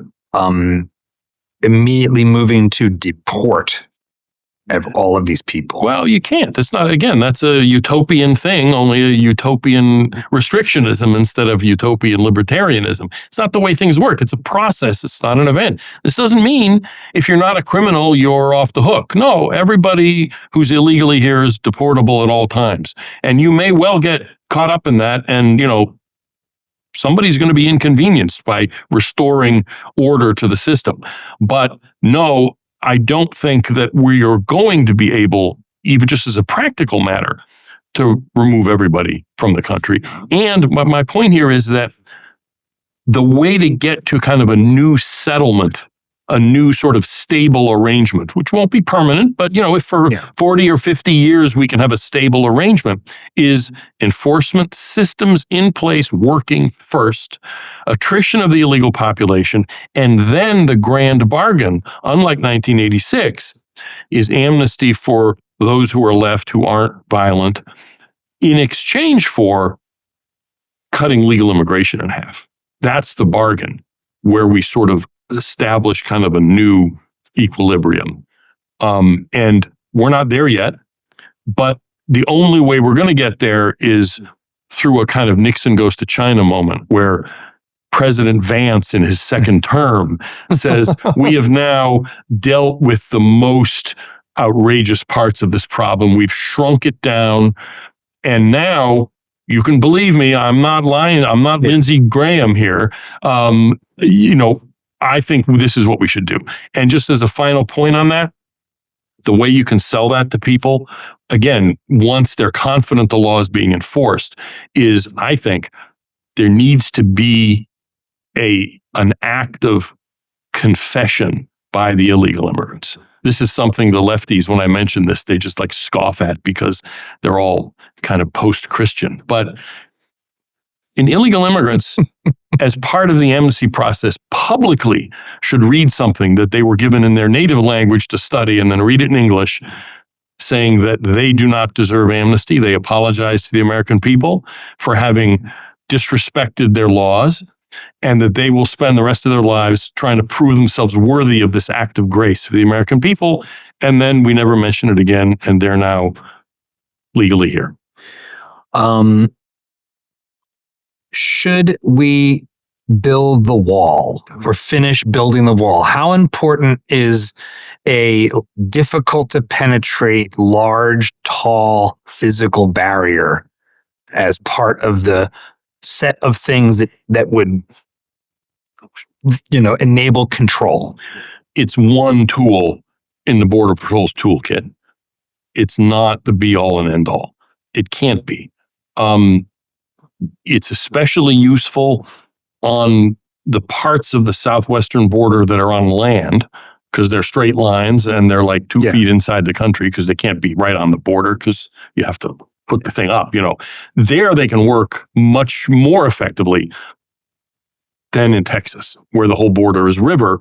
immediately moving to deport of all of these people? Well, you can't. That's a utopian thing, only a utopian restrictionism instead of utopian libertarianism. It's not the way things work. It's a process. It's not an event. This doesn't mean if you're not a criminal, you're off the hook. No, everybody who's illegally here is deportable at all times. And you may well get caught up in that and, somebody's going to be inconvenienced by restoring order to the system. But no, I don't think that we are going to be able, even just as a practical matter, to remove everybody from the country. And my point here is that the way to get to kind of a new settlement, a new sort of stable arrangement, which won't be permanent, but if for 40 or 50 years we can have a stable arrangement, is enforcement systems in place working first, attrition of the illegal population, and then the grand bargain, unlike 1986, is amnesty for those who are left who aren't violent in exchange for cutting legal immigration in half. That's the bargain where we sort of establish kind of a new equilibrium. And we're not there yet, but the only way we're going to get there is through a kind of Nixon goes to China moment where President Vance in his second term says, we have now dealt with the most outrageous parts of this problem. We've shrunk it down. And now you can believe me, I'm not lying. I'm not Lindsey Graham here. I think this is what we should do. And just as a final point on that, the way you can sell that to people, again, once they're confident the law is being enforced, is I think there needs to be an act of confession by the illegal immigrants. This is something the lefties, when I mention this, they just like scoff at because they're all kind of post-Christian. But in illegal immigrants, as part of the amnesty process, publicly should read something that they were given in their native language to study and then read it in English, saying that they do not deserve amnesty. They apologize to the American people for having disrespected their laws, and that they will spend the rest of their lives trying to prove themselves worthy of this act of grace for the American people. And then we never mention it again, and they're now legally here. Should we build the wall or finish building the wall? How important is a difficult to penetrate, large, tall physical barrier as part of the set of things that would, enable control? It's one tool in the Border Patrol's toolkit. It's not the be-all and end-all. It can't be. It's especially useful on the parts of the southwestern border that are on land, because they're straight lines and they're like 2 feet inside the country, because they can't be right on the border because you have to put the thing up. There they can work much more effectively than in Texas, where the whole border is river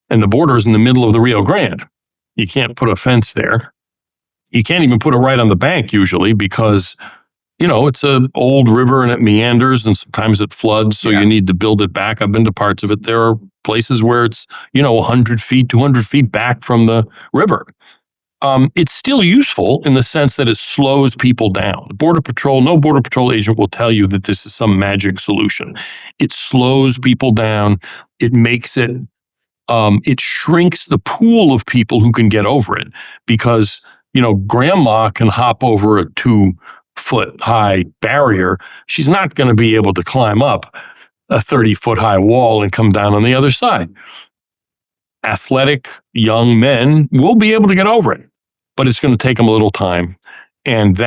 and the border is in the middle of the Rio Grande. You can't put a fence there. You can't even put it right on the bank usually, because it's an old river and it meanders and sometimes it floods, so you need to build it back. I've been to parts of it. There are places where it's, 100 feet, 200 feet back from the river. It's still useful in the sense that it slows people down. No Border Patrol agent will tell you that this is some magic solution. It slows people down. It makes it, it shrinks the pool of people who can get over it because, grandma can hop over a 2-foot high barrier. She's not going to be able to climb up a 30-foot high wall and come down on the other side. Athletic young men will be able to get over it, but it's going to take them a little time. And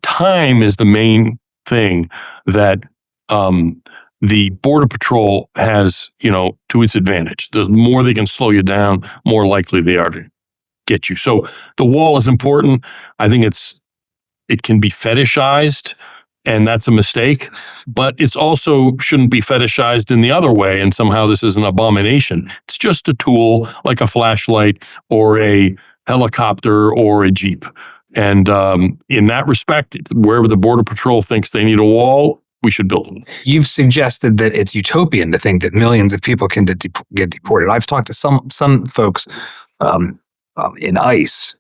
time is the main thing that the Border Patrol has, to its advantage. The more they can slow you down, more likely they are to get you. So the wall is important. I think it can be fetishized, and that's a mistake, but it's also shouldn't be fetishized in the other way, and somehow this is an abomination. It's just a tool like a flashlight or a helicopter or a Jeep. And in that respect, wherever the Border Patrol thinks they need a wall, we should build them. You've suggested that it's utopian to think that millions of people can get deported. I've talked to some folks in ICE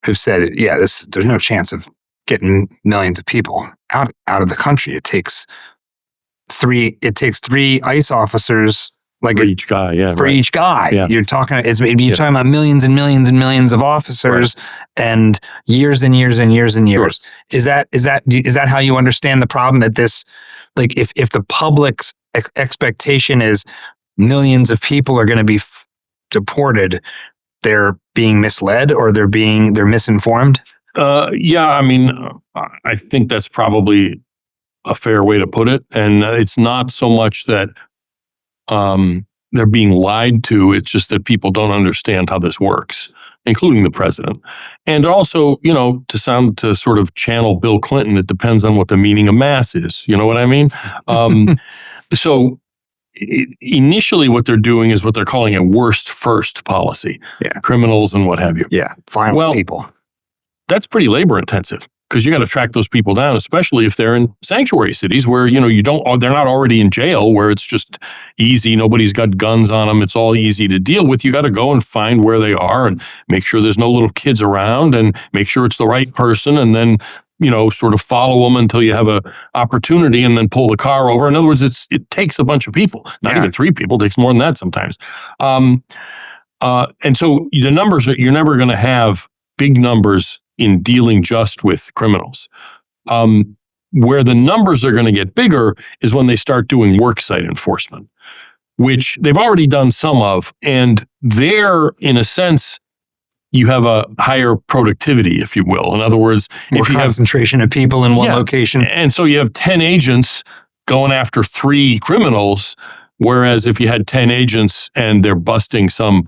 who've said, there's no chance of getting millions of people out of the country. It takes three ICE officers, for each guy. Yeah, for each guy. Yeah. You're talking talking about millions and millions and millions of officers, and years and years and years and years. Sure. Is that how you understand the problem? That this, like, if the public's expectation is millions of people are going to be deported, they're being misled or they're misinformed? I think that's probably a fair way to put it. And it's not so much that they're being lied to. It's just that people don't understand how this works, including the president. And also, to sort of channel Bill Clinton, it depends on what the meaning of mass is. You know what I mean? So initially what they're doing is what they're calling a worst first policy. Yeah. Criminals and what have you. Yeah. Violent people. That's pretty labor intensive because you got to track those people down, especially if they're in sanctuary cities where, they're not already in jail, where it's just easy. Nobody's got guns on them. It's all easy to deal with. You got to go and find where they are and make sure there's no little kids around and make sure it's the right person. And then, sort of follow them until you have a opportunity and then pull the car over. In other words, it takes a bunch of people, not even 3 people. It takes more than that sometimes. And so the numbers, you're never going to have big numbers in dealing just with criminals. Where the numbers are going to get bigger is when they start doing worksite enforcement, which they've already done some of. And there, in a sense, you have a higher productivity, if you will. In other words, more concentration of people in one location. And so you have 10 agents going after 3 criminals, whereas if you had 10 agents and they're busting some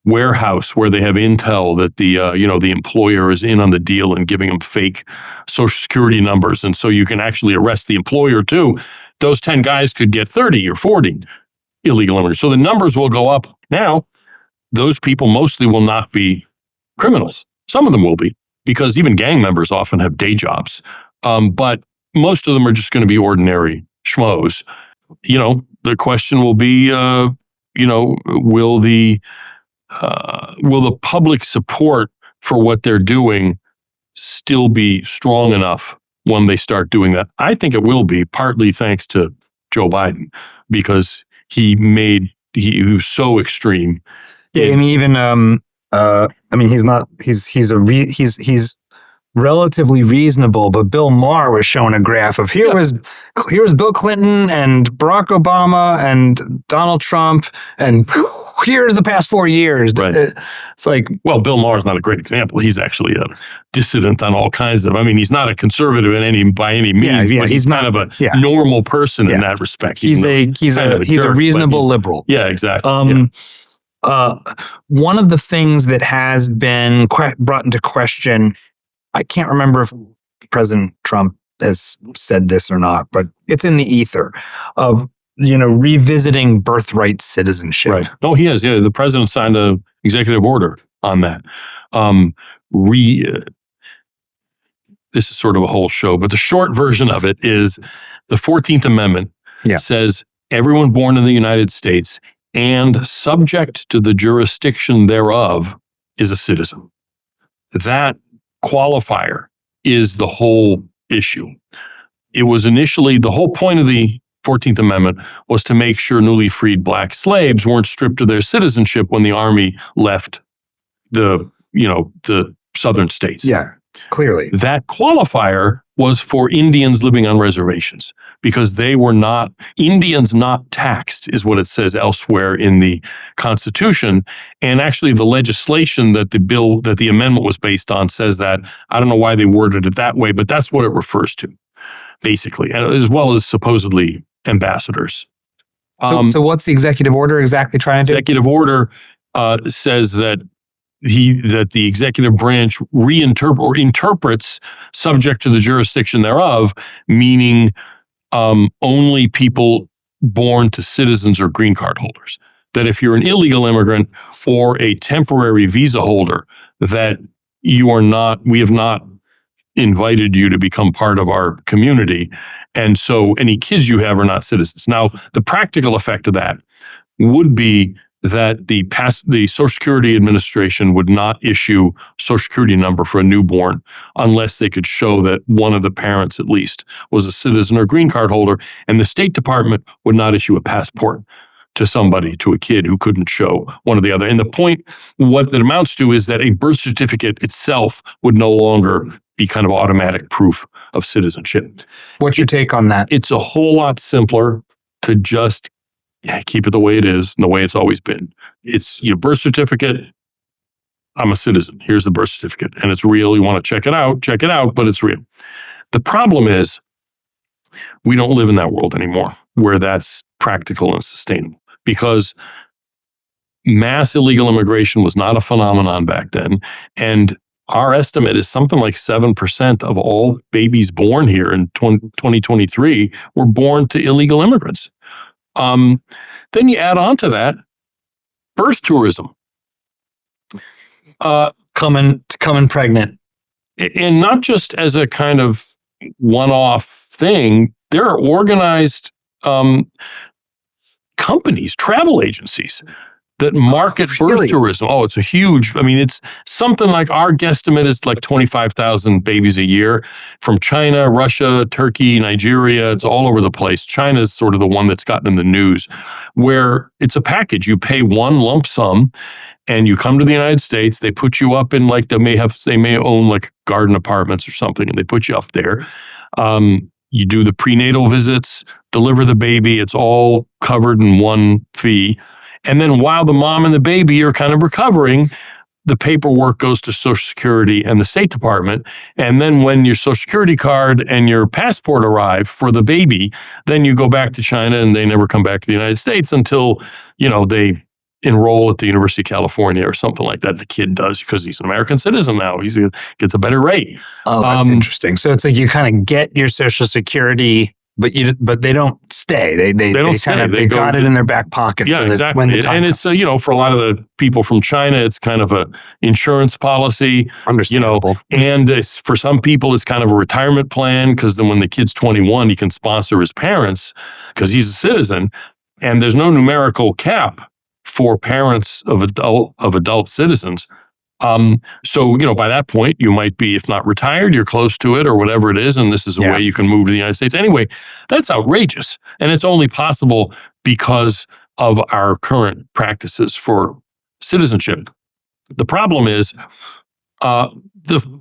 warehouse where they have intel that the employer is in on the deal and giving them fake social security numbers, and so you can actually arrest the employer too, those 10 guys could get 30 or 40 illegal immigrants. So the numbers will go up. Now, those people mostly will not be criminals. Some of them will be, because even gang members often have day jobs. But most of them are just going to be ordinary schmoes. The question will be, will the public support for what they're doing still be strong enough when they start doing that? I think it will be, partly thanks to Joe Biden, because he was so extreme. Yeah, he's relatively reasonable, but Bill Maher was showing a graph of here was Bill Clinton and Barack Obama and Donald Trump, and here's the past 4 years. Right. It's like, well, Bill Maher's not a great example. He's actually a dissident on all kinds of. He's not a conservative by any means. But he's kind of a normal person in that respect. He's a reasonable liberal. Yeah, exactly. One of the things that has been brought into question, I can't remember if President Trump has said this or not, but it's in the ether of, revisiting birthright citizenship. Right. Oh, he has. Yeah. The president signed an executive order on that. This is sort of a whole show, but the short version of it is the 14th Amendment says everyone born in the United States and subject to the jurisdiction thereof is a citizen. That qualifier is the whole issue. It was initially, the whole point of the 14th Amendment was to make sure newly freed black slaves weren't stripped of their citizenship when the army left the southern states. Yeah, clearly. That qualifier was for Indians living on reservations because they were not, Indians not taxed is what it says elsewhere in the Constitution. And actually the legislation that the amendment was based on says that. I don't know why they worded it that way, but that's what it refers to, basically, as well as supposedly ambassadors. So what's the executive order exactly trying to do? Executive order says that the executive branch interprets subject to the jurisdiction thereof, meaning only people born to citizens or green card holders. That if you're an illegal immigrant or a temporary visa holder, that we have not invited you to become part of our community. And so any kids you have are not citizens. Now, the practical effect of that would be that the Social Security Administration would not issue a Social Security number for a newborn unless they could show that one of the parents at least was a citizen or green card holder, and the State Department would not issue a passport to a kid who couldn't show one or the other. And the point, what that amounts to is that a birth certificate itself would no longer be kind of automatic proof of citizenship. What's your take on that? It's a whole lot simpler to just keep it the way it is and the way it's always been. It's your birth certificate. I'm a citizen. Here's the birth certificate. And it's real. You want to check it out, but it's real. The problem is we don't live in that world anymore where that's practical and sustainable because mass illegal immigration was not a phenomenon back then. And our estimate is something like 7% of all babies born here in 2023 were born to illegal immigrants. Then you add on to that birth tourism. Coming pregnant. And not just as a kind of one-off thing, there are organized companies, travel agencies that market birth tourism. Oh, it's a huge, it's something like our guesstimate is like 25,000 babies a year from China, Russia, Turkey, Nigeria. It's all over the place. China's sort of the one that's gotten in the news where it's a package. You pay one lump sum and you come to the United States. They put you up in they may own like garden apartments or something and they put you up there. You do the prenatal visits, deliver the baby. It's all covered in one fee. And then while the mom and the baby are kind of recovering, the paperwork goes to Social Security and the State Department. And then when your Social Security card and your passport arrive for the baby, then you go back to China and they never come back to the United States until, they enroll at the University of California or something like that. The kid does because he's an American citizen now. He gets a better rate. Oh, that's interesting. So it's like you kind of get your Social Security, but they don't stay. They got it in their back pocket. Yeah, exactly. When the time comes. It's for a lot of the people from China, it's kind of a insurance policy. Understandable. And for some people, it's kind of a retirement plan because then when the kid's 21, he can sponsor his parents because he's a citizen. And there's no numerical cap for parents of adult citizens. So, by that point, you might be, if not retired, you're close to it or whatever it is. And this is a way you can move to the United States. Anyway, that's outrageous. And it's only possible because of our current practices for citizenship. The problem is the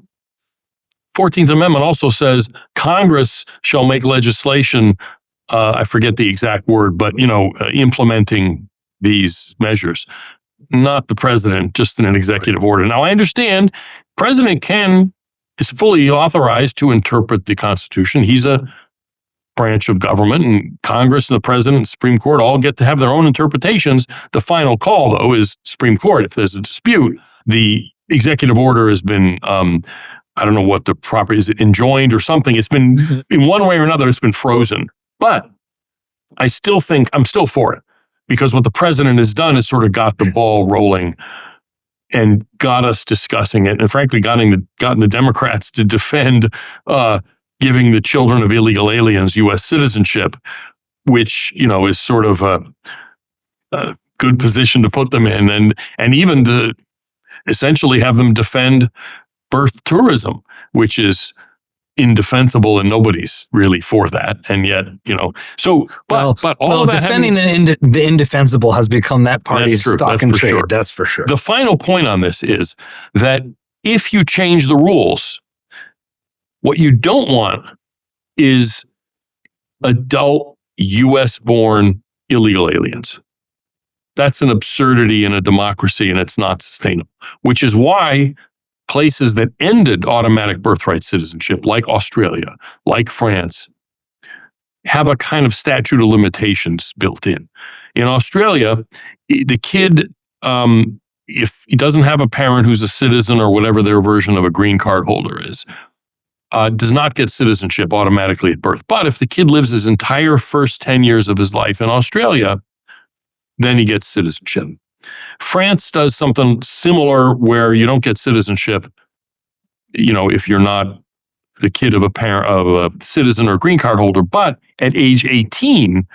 14th Amendment also says Congress shall make legislation, I forget the exact word, but, implementing these measures. Not the president, just in an executive order. Now, I understand president is fully authorized to interpret the Constitution. He's a branch of government, and Congress and the president and Supreme Court all get to have their own interpretations. The final call, though, is Supreme Court. If there's a dispute, the executive order has been, I don't know what the proper, is it enjoined or something? It's been, in one way or another, it's been frozen. But I still think, I'm still for it. Because what the president has done is sort of got the ball rolling and got us discussing it. And frankly, gotten the Democrats to defend giving the children of illegal aliens U.S. citizenship, which, is sort of good position to put them in, and even to essentially have them defend birth tourism, which is indefensible, and nobody's really for that. And yet, so, but all of that defending the indefensible has become that party's stock and trade. Sure. That's for sure. The final point on this is that if you change the rules, what you don't want is adult U.S.-born illegal aliens. That's an absurdity in a democracy, and it's not sustainable, which is why places that ended automatic birthright citizenship, like Australia, like France, have a kind of statute of limitations built in. In Australia, the kid, if he doesn't have a parent who's a citizen or whatever their version of a green card holder is, does not get citizenship automatically at birth. But if the kid lives his entire first 10 years of his life in Australia, then he gets citizenship. France does something similar where you don't get citizenship, if you're not the kid of a citizen or green card holder, but at age 18,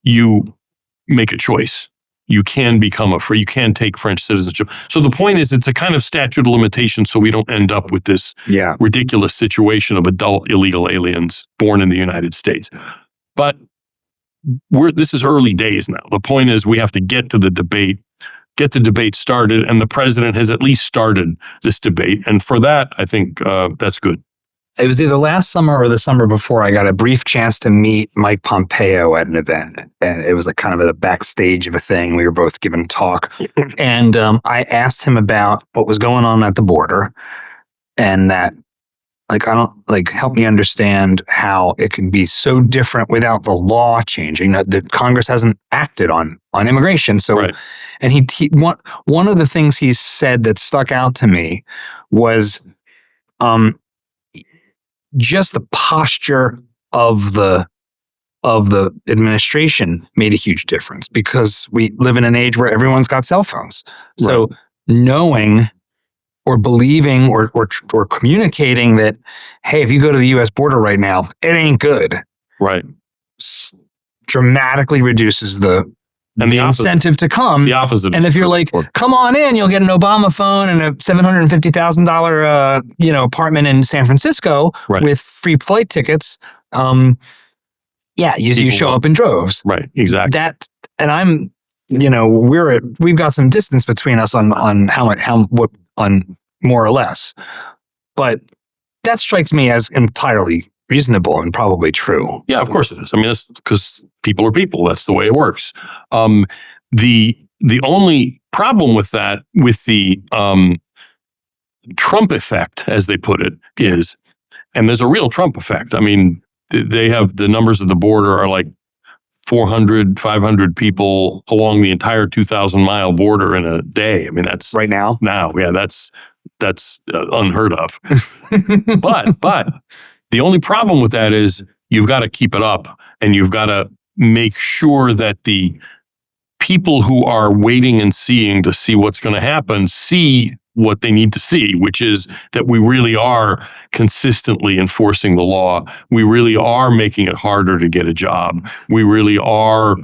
you make a choice. You can you can take French citizenship. So the point is, it's a kind of statute of limitations, so we don't end up with this ridiculous situation of adult illegal aliens born in the United States. But this is early days now. The point is, we have to get the debate started, and the president has at least started this debate. And for that, I think that's good. It was either last summer or the summer before, I got a brief chance to meet Mike Pompeo at an event. And it was like kind of at a backstage of a thing. We were both giving a talk. And I asked him about what was going on at the border, and that, help me understand how it could be so different without the law changing. That Congress hasn't acted on immigration. So, right. And one of the things he said that stuck out to me was, just the posture of the administration made a huge difference, because we live in an age where everyone's got cell phones. So right. Knowing or believing or communicating that, hey, if you go to the U.S. border right now, it ain't good. Right. Dramatically reduces the incentive to come. The opposite. And if you're like, come on in, you'll get an Obama phone and a $750,000 apartment in San Francisco with free flight tickets. You show up in droves. Right. Exactly. And I'm, we've got some distance between us on what more or less, but that strikes me as entirely reasonable and probably true. Yeah, of course it is. I mean, that's because people are people. That's the way it works. The only problem with that, with the Trump effect, as they put it, is, and there's a real Trump effect. I mean, they have the numbers of the border are like 400, 500 people along the entire 2,000-mile border in a day. I mean, that's right now. Yeah, that's unheard of. But the only problem with that is you've got to keep it up, and you've got to make sure that the people who are waiting and seeing to see what's going to happen see what they need to see, which is that we really are consistently enforcing the law. We really are making it harder to get a job. We really are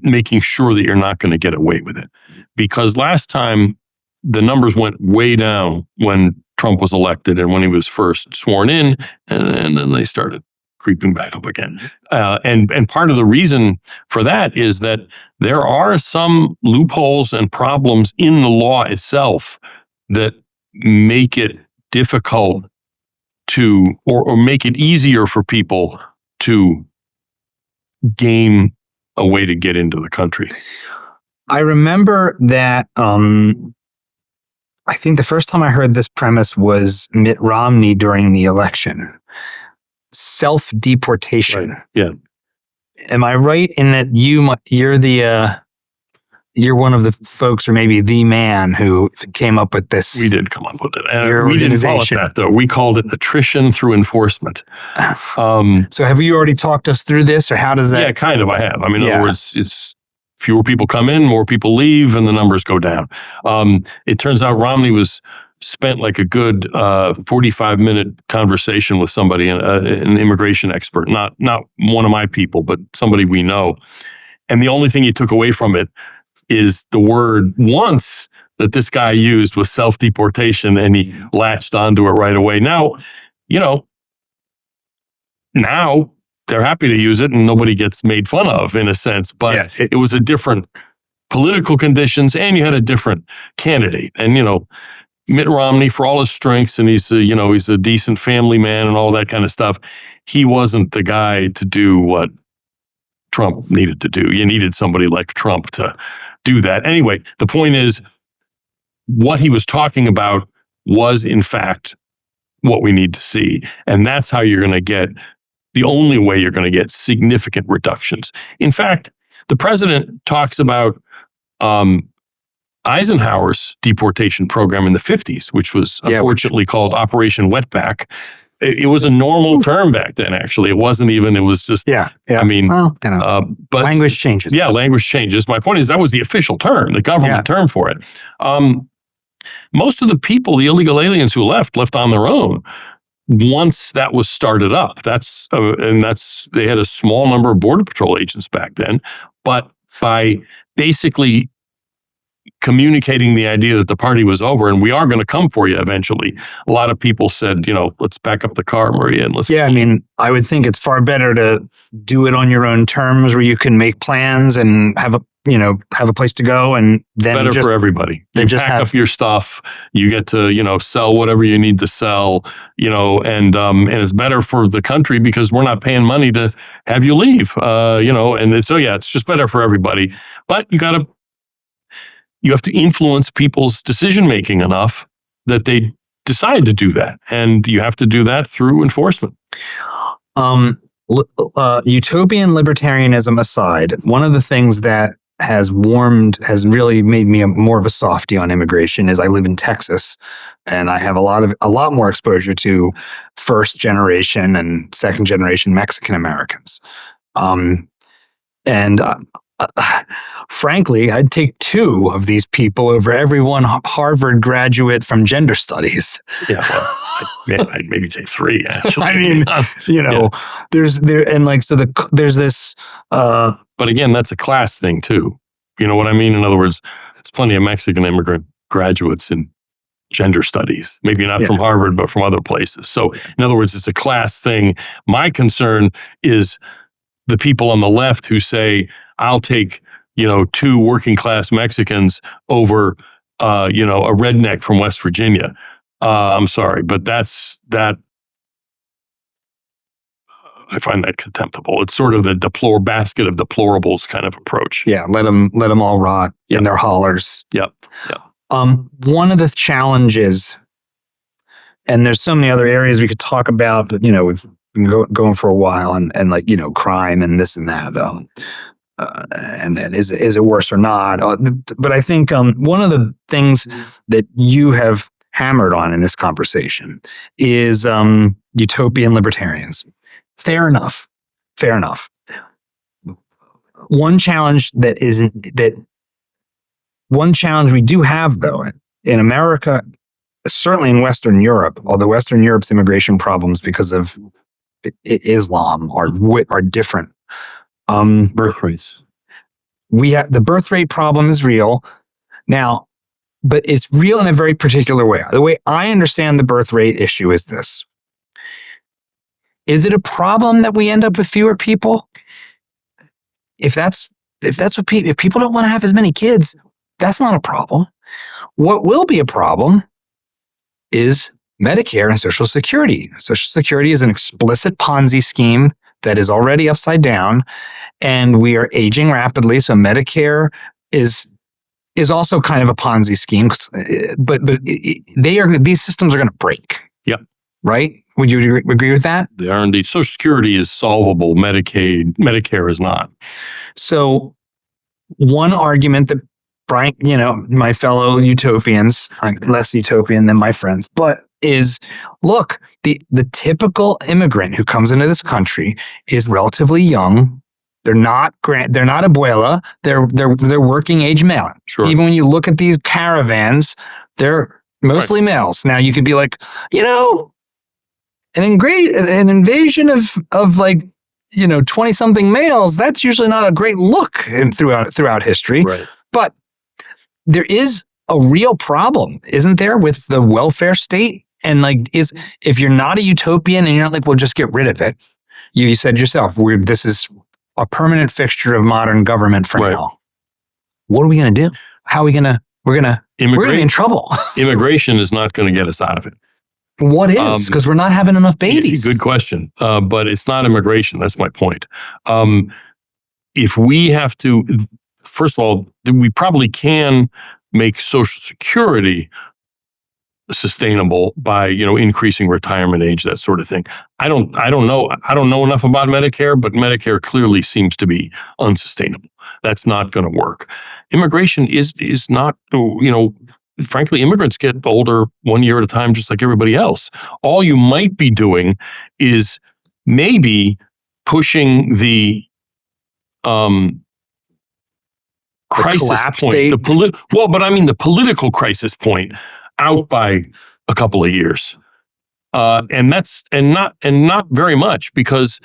making sure that you're not going to get away with it. Because last time, the numbers went way down when Trump was elected and when he was first sworn in, and then they started creeping back up again. And part of the reason for that is that there are some loopholes and problems in the law itself that make it difficult to, or make it easier for people to game a way to get into the country. I remember that I think the first time I heard this premise was Mitt Romney during the election. Self-deportation. Right. Yeah. Am I right in that you're one of the folks, or maybe the man, who came up with this? We did come up with it. We didn't call it that, though. We called it attrition through enforcement. So have you already talked us through this, or how does that? Yeah, kind of. I have. I mean, in other words, it's fewer people come in, more people leave, and the numbers go down. It turns out Romney spent like a good 45-minute conversation with somebody, an immigration expert, not one of my people, but somebody we know. And the only thing he took away from it is the word once that this guy used was self-deportation, and he latched onto it right away. Now, now they're happy to use it and nobody gets made fun of in a sense, but it was a different political conditions and you had a different candidate. And, Mitt Romney, for all his strengths, and he's a decent family man and all that kind of stuff, he wasn't the guy to do what Trump needed to do. You needed somebody like Trump to do that. Anyway, the point is, what he was talking about was, in fact, what we need to see. And that's how you're going to get, the only way you're going to get significant reductions. In fact, the president talks about Eisenhower's deportation program in the 50s, which was unfortunately called Operation Wetback. It was a normal term back then, actually. It wasn't even, it was just, I mean, but language changes. Yeah, language changes. My point is that was the official term, the government term for it. Most of the people, the illegal aliens who left on their own once that was started up. They had a small number of Border Patrol agents back then, but by basically communicating the idea that the party was over and we are going to come for you eventually, a lot of people said, let's back up the car, Maria, and let's. Yeah, I mean, I would think it's far better to do it on your own terms, where you can make plans and have a place to go, and then better for everybody. You just pack up your stuff. You get to sell whatever you need to sell. And it's better for the country because we're not paying money to have you leave. It's just better for everybody. But you have to influence people's decision making enough that they decide to do that, and you have to do that through enforcement. Utopian libertarianism aside, one of the things that has really made me more of a softie on immigration is I live in Texas, and I have a lot more exposure to first generation and second generation Mexican Americans. Frankly, I'd take two of these people over every one Harvard graduate from gender studies. Yeah, well, I'd maybe take three, actually. I mean, there's this. But again, that's a class thing too. You know what I mean? In other words, there's plenty of Mexican immigrant graduates in gender studies, maybe not from Harvard, but from other places. So in other words, it's a class thing. My concern is the people on the left who say, I'll take, two working class Mexicans over, a redneck from West Virginia. I'm sorry, but that I find that contemptible. It's sort of the basket of deplorables kind of approach. Yeah, let them all rot in their hollers. Yep. One of the challenges, and there's so many other areas we could talk about, but we've been going for a while, and crime and this and that. And is it worse or not? But I think one of the things that you have hammered on in this conversation is utopian libertarians. Fair enough. One challenge we do have, though, in America, certainly in Western Europe, although Western Europe's immigration problems because of Islam are different. Birth rates. The birth rate problem is real now, but it's real in a very particular way. The way I understand the birth rate issue is this. Is it a problem that we end up with fewer people? If people don't want to have as many kids, that's not a problem. What will be a problem is Medicare and Social Security. Social Security is an explicit Ponzi scheme that is already upside down, and we are aging rapidly. So Medicare is also kind of a Ponzi scheme, but these systems are going to break. Yep. Right? Would you agree with that? They are indeed. Social Security is solvable. Medicare is not. So one argument that Brian, my fellow utopians, I'm less utopian than my friends, but is, look, the typical immigrant who comes into this country is relatively young. They're not abuela. They're working age male. Sure. Even when you look at these caravans, they're mostly males. Now you could be like, an invasion of 20-something males. That's usually not a great look throughout history. Right. But there is a real problem, isn't there, with the welfare state? And like, if you're not a utopian and you're not like, well, just get rid of it. You said yourself, this is a permanent fixture of modern government for now. What are we going to do? How are we going to? We're going to be in trouble. Immigration is not going to get us out of it. What is? Because we're not having enough babies. Good question. But it's not immigration. That's my point. If we have to, first of all, we probably can make Social Security sustainable by, increasing retirement age, that sort of thing. I don't know enough about Medicare, but Medicare clearly seems to be unsustainable. That's not going to work. Immigration is not, frankly, immigrants get older 1 year at a time, just like everybody else. All you might be doing is maybe pushing the crisis point, the political crisis point out by a couple of years, and not very much, because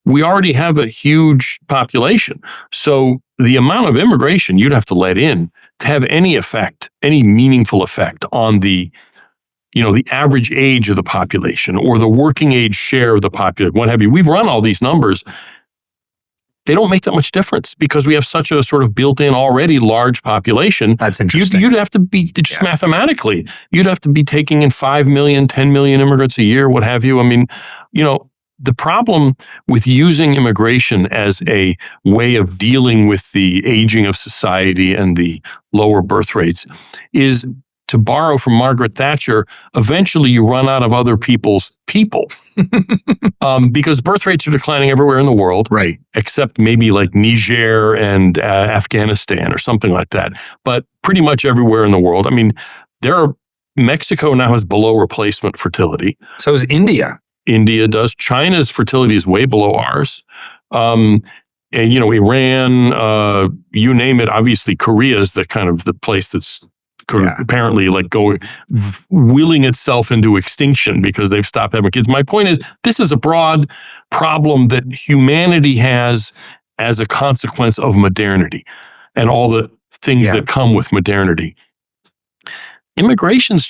we already have a huge population. So the amount of immigration you'd have to let in to have any effect, any meaningful effect on the average age of the population or the working age share of the population, what have you. We've run all these numbers. They don't make that much difference because we have such a sort of built-in already large population. That's interesting. You'd have to be, just mathematically, you'd have to be taking in 5 million, 10 million immigrants a year, what have you. I mean, the problem with using immigration as a way of dealing with the aging of society and the lower birth rates is, to borrow from Margaret Thatcher, eventually you run out of other people's people. Because birth rates are declining everywhere in the world, right? Except maybe like Niger and Afghanistan or something like that. But pretty much everywhere in the world. I mean, Mexico now has below replacement fertility. So is India. India does. China's fertility is way below ours. And, Iran, you name it. Obviously, Korea is the kind of the place that's apparently like willing itself into extinction because they've stopped having kids. My point is, this is a broad problem that humanity has as a consequence of modernity and all the things that come with modernity. Immigration's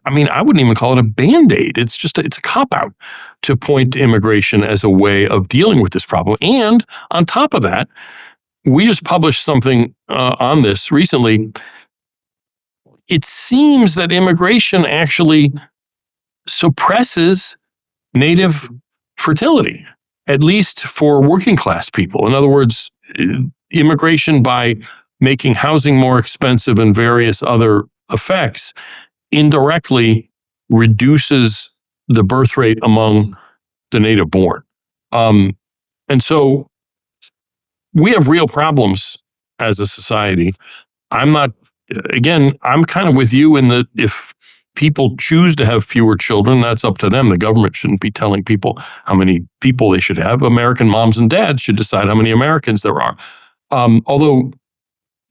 I wouldn't even call it a Band-Aid. It's a cop-out to point to immigration as a way of dealing with this problem. And on top of that, we just published something on this recently. It seems that immigration actually suppresses native fertility, at least for working class people. In other words, immigration, by making housing more expensive and various other effects, indirectly reduces the birth rate among the native born. And so we have real problems as a society. I'm kind of with you in that if people choose to have fewer children, that's up to them. The government shouldn't be telling people how many people they should have. American moms and dads should decide how many Americans there are. Although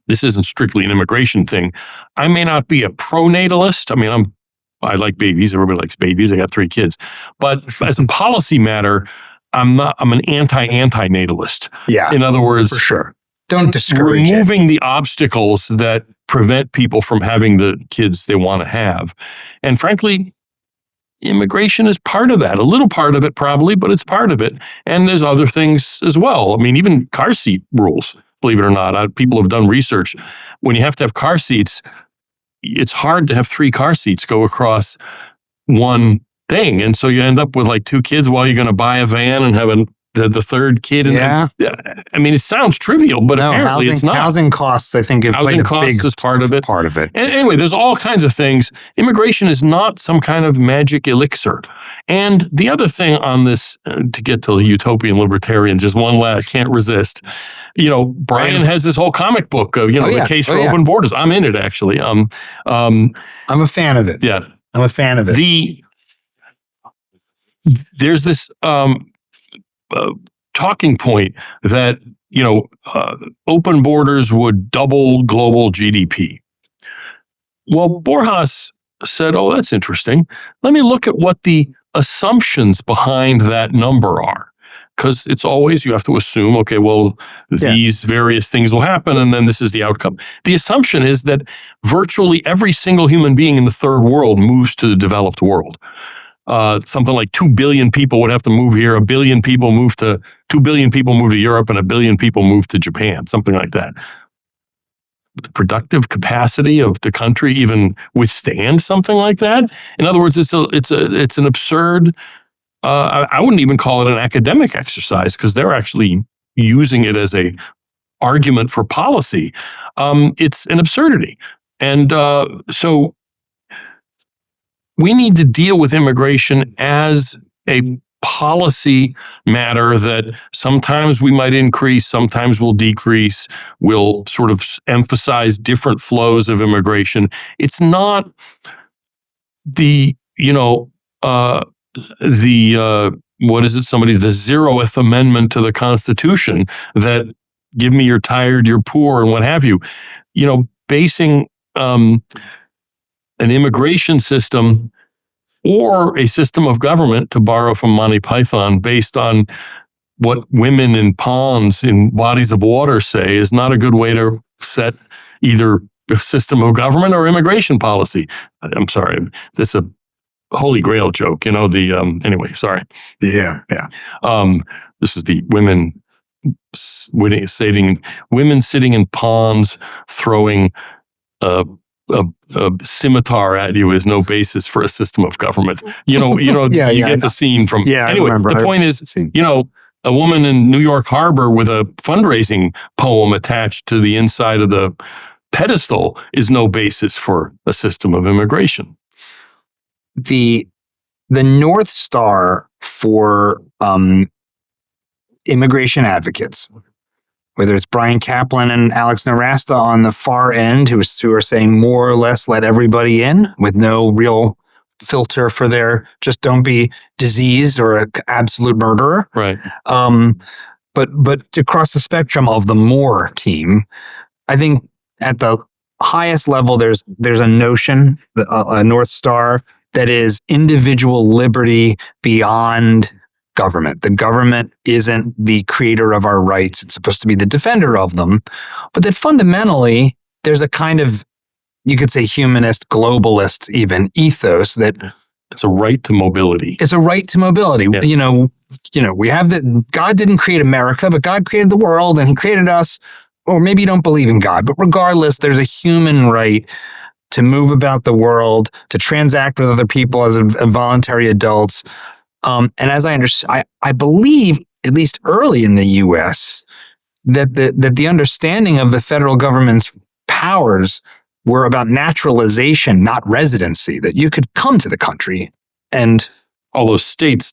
this isn't strictly an immigration thing. I may not be a pro-natalist. I mean, I like babies. Everybody likes babies. I got 3 kids. But as a policy matter, I'm an anti-natalist. Yeah. In other words, for sure. Don't discourage removing the obstacles that prevent people from having the kids they want to have. And frankly, immigration is part of that. A little part of it probably, but it's part of it. And there's other things as well. I mean, even car seat rules, believe it or not. People have done research. When you have to have car seats, it's hard to have 3 car seats go across one thing. And so you end up with like 2 kids while you're going to buy a van and have the 3rd kid. I mean, it sounds trivial, but apparently it's not. Housing costs, I think, housing costs is part of it. And anyway, there's all kinds of things. Immigration is not some kind of magic elixir. And the other thing on this, to get to utopian libertarian, just one last, can't resist. Brian has this whole comic book, The Case for Open Borders. I'm in it, actually. I'm a fan of it. Yeah. I'm a fan of it. There's this talking point that, open borders would double global GDP. Well, Borjas said, oh, that's interesting. Let me look at what the assumptions behind that number are. because it's always, you have to assume, okay, well, these various things will happen, and then this is the outcome. The assumption is that virtually every single human being in the third world moves to the developed world. Something like 2 billion people would have to move here. 2 billion people move to Europe, and 1 billion people move to Japan, something like that. The productive capacity of the country even withstand something like that? In other words, it's an absurd, I wouldn't even call it an academic exercise, because they're actually using it as a argument for policy. It's an absurdity. And so we need to deal with immigration as a policy matter that sometimes we might increase, sometimes we'll decrease. We'll sort of emphasize different flows of immigration. It's not the, what is it? The 0th Amendment to the Constitution that give me you're tired, you're poor, and what have you. Basing an immigration system or a system of government, to borrow from Monty Python, based on what women in ponds in bodies of water say, is not a good way to set either a system of government or immigration policy. I'm sorry, this is a Holy Grail joke, anyway, sorry. Yeah. This is the women sitting in ponds throwing a scimitar at you is no basis for a system of government. You get the scene from. Yeah, anyway, I remember. The point is, a woman in New York Harbor with a fundraising poem attached to the inside of the pedestal is no basis for a system of immigration. The North Star for immigration advocates, whether it's Brian Kaplan and Alex Nowrasteh on the far end, who are saying more or less let everybody in with no real filter for their just don't be diseased or an absolute murderer. Right. But across the spectrum of the more team, I think at the highest level there's a notion, a North Star, that is individual liberty beyond government. The government isn't the creator of our rights. It's supposed to be the defender of them. But that fundamentally, there's a kind of, you could say, humanist, globalist even ethos that it's a right to mobility. It's a right to mobility. Yeah. We have that God didn't create America, but God created the world and he created us. Or maybe you don't believe in God, but regardless, there's a human right to move about the world, to transact with other people as voluntary adults. And as I understand, I believe, at least early in the U.S., that the understanding of the federal government's powers were about naturalization, not residency, that you could come to the country. And although states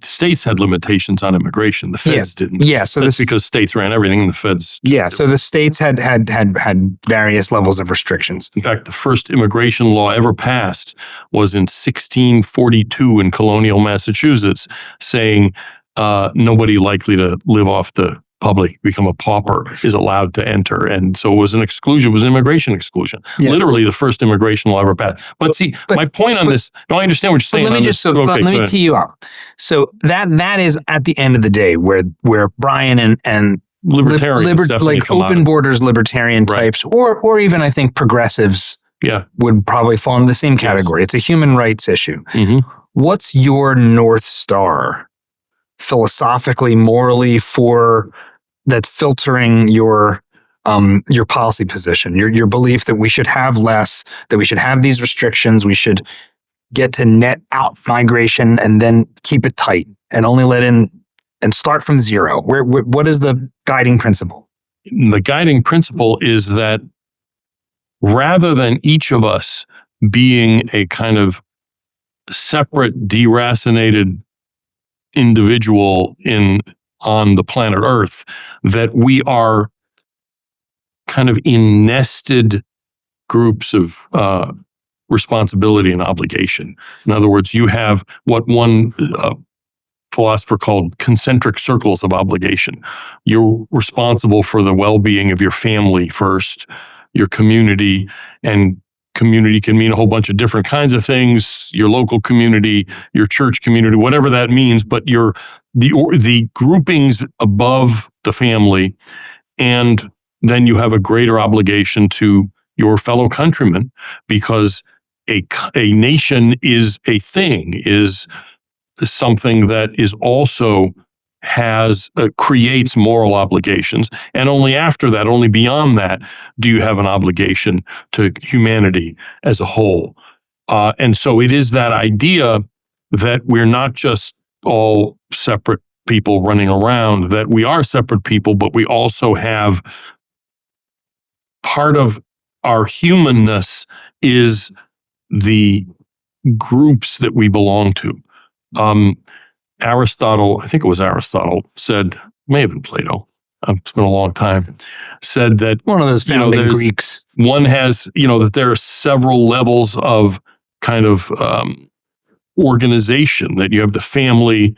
states had limitations on immigration, the feds didn't. Yeah, so that's because states ran everything, and the feds. Yeah, so the states had various levels of restrictions. In fact, the first immigration law ever passed was in 1642 in colonial Massachusetts, saying nobody likely to live off the public, become a pauper, is allowed to enter. And so it was an exclusion, it was an immigration exclusion. Yeah. Literally the first immigration law ever passed. But my point on this, no, I understand what you're saying. Let me tee you up. So that is at the end of the day where Brian and libertarians, like open borders libertarian types, or even I think progressives would probably fall into the same category. Yes. It's a human rights issue. Mm-hmm. What's your North Star philosophically, morally, that's filtering your policy position, your belief that we should have less, that we should have these restrictions, we should get to net out migration and then keep it tight and only let in and start from zero? What is the guiding principle? The guiding principle is that rather than each of us being a kind of separate, deracinated individual on the planet Earth, that we are kind of in nested groups of responsibility and obligation. In other words, you have what one philosopher called concentric circles of obligation. You're responsible for the well-being of your family first, your community, and community can mean a whole bunch of different kinds of things, your local community, your church community, whatever that means, but the groupings above the family, and then you have a greater obligation to your fellow countrymen, because a nation is a thing, is something that is also creates moral obligations. And only after that, only beyond that, do you have an obligation to humanity as a whole. And so it is that idea that we're not just all separate people running around, that we are separate people, but we also have part of our humanness is the groups that we belong to. Aristotle, I think it was Aristotle, said, may have been Plato, it's been a long time, said that One of those founding Greeks. one has, that there are several levels of kind of organization, that you have the family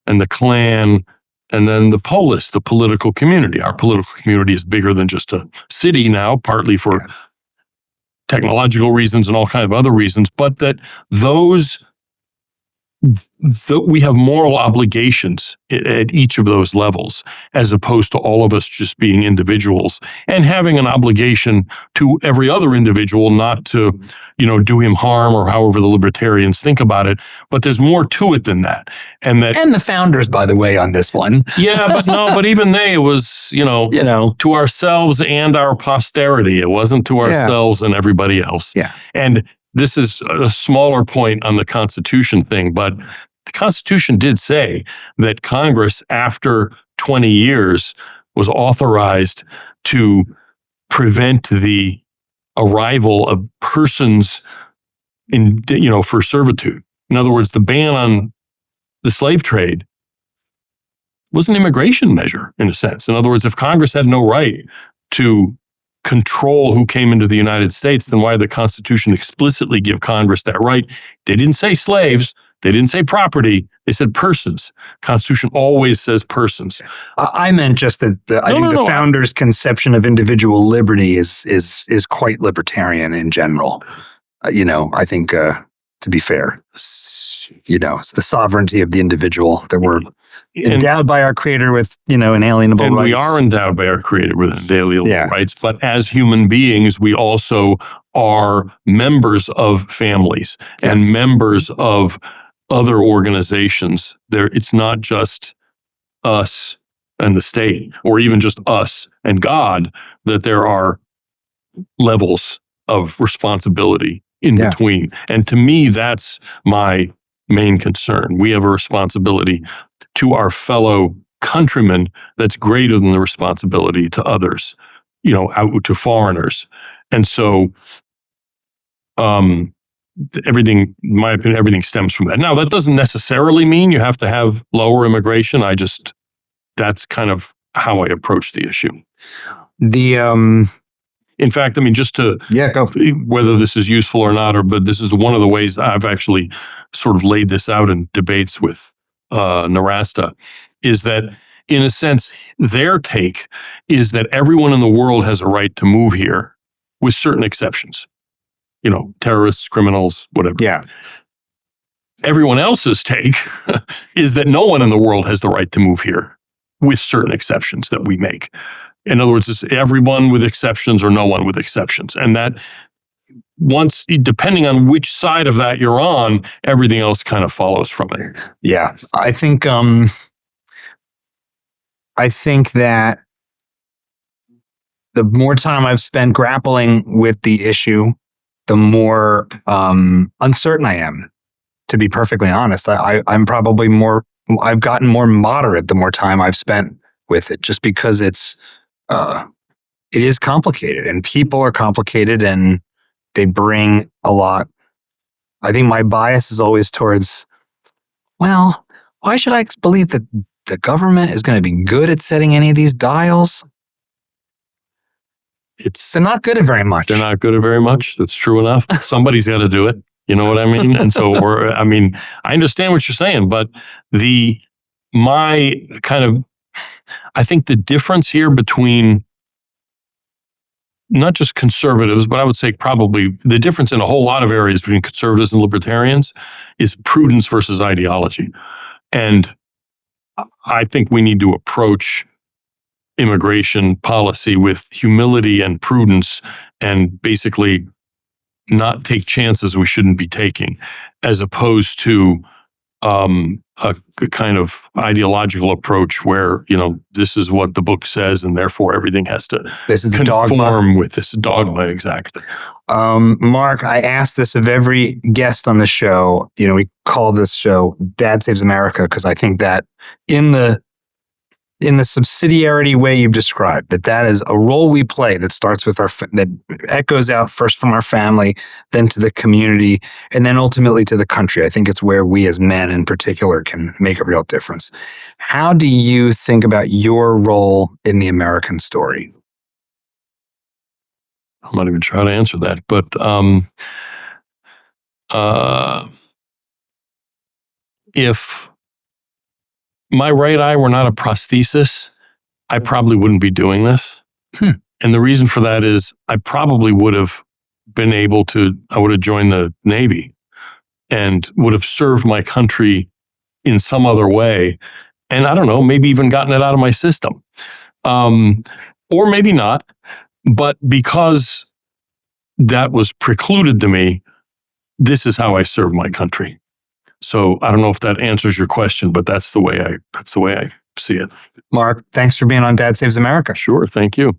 and the clan, and then the polis, the political community. Our political community is bigger than just a city now, partly for technological reasons and all kinds of other reasons, but that we have moral obligations at each of those levels, as opposed to all of us just being individuals and having an obligation to every other individual not to, do him harm, or however the libertarians think about it. But there's more to it than that. And the founders, by the way, on this one. Yeah, but even it was, to ourselves and our posterity. It wasn't to ourselves and everybody else. Yeah. And this is a smaller point on the Constitution thing, but the Constitution did say that Congress, after 20 years, was authorized to prevent the arrival of persons for servitude. In other words, the ban on the slave trade was an immigration measure, in a sense. In other words, if Congress had no right to control who came into the United States, then why did the Constitution explicitly give Congress that right? They didn't say slaves. They didn't say property. They said persons. Constitution always says persons. I meant just that I think the founders' conception of individual liberty is quite libertarian in general. I think to be fair, it's the sovereignty of the individual, that we're endowed by our Creator with, inalienable rights. And we are endowed by our Creator with inalienable rights. But as human beings, we also are members of families and members of other organizations. It's not just us and the state, or even just us and God, that there are levels of responsibility in between. And to me, that's my main concern. We have a responsibility to our fellow countrymen that's greater than the responsibility to others, out to foreigners. And so, everything, in my opinion, everything stems from that. Now, that doesn't necessarily mean you have to have lower immigration. That's kind of how I approach the issue. In fact, just to go. Whether this is useful or not, but this is one of the ways I've actually sort of laid this out in debates with Narasta, is that, in a sense, their take is that everyone in the world has a right to move here, with certain exceptions. Terrorists, criminals, whatever. Yeah. Everyone else's take is that no one in the world has the right to move here, with certain exceptions that we make. In other words, it's everyone with exceptions or no one with exceptions. And that once, depending on which side of that you're on, everything else kind of follows from it. Yeah. I think that the more time I've spent grappling with the issue, the more uncertain I am, to be perfectly honest. I'm probably I've gotten more moderate the more time I've spent with it, just because it is complicated, and people are complicated, and they bring a lot. I think my bias is always towards, well, why should I believe that the government is going to be good at setting any of these dials? They're not good at very much. They're not good at very much. That's true enough. Somebody's got to do it. You know what I mean? And so I understand what you're saying, but I think the difference here between not just conservatives, but I would say probably the difference in a whole lot of areas between conservatives and libertarians is prudence versus ideology. And I think we need to approach immigration policy with humility and prudence, and basically not take chances we shouldn't be taking, as opposed to a kind of ideological approach where, this is what the book says and therefore everything has to conform with this dogma. Exactly. Mark, I asked this of every guest on the show. We call this show Dad Saves America because I think that in the subsidiarity way you've described, that is a role we play that starts with that echoes out first from our family, then to the community, and then ultimately to the country. I think it's where we as men in particular can make a real difference. How do you think about your role in the American story? I'm not even trying to answer that, but if my right eye were not a prosthesis, I probably wouldn't be doing this. And the reason for that is I probably would have been able to, I would have joined the Navy and would have served my country in some other way. And I don't know, maybe even gotten it out of my system. Or maybe not. But because that was precluded to me, this is how I serve my country. So I don't know if that answers your question, but that's the way I see it. Mark, thanks for being on Dad Saves America. Sure, thank you.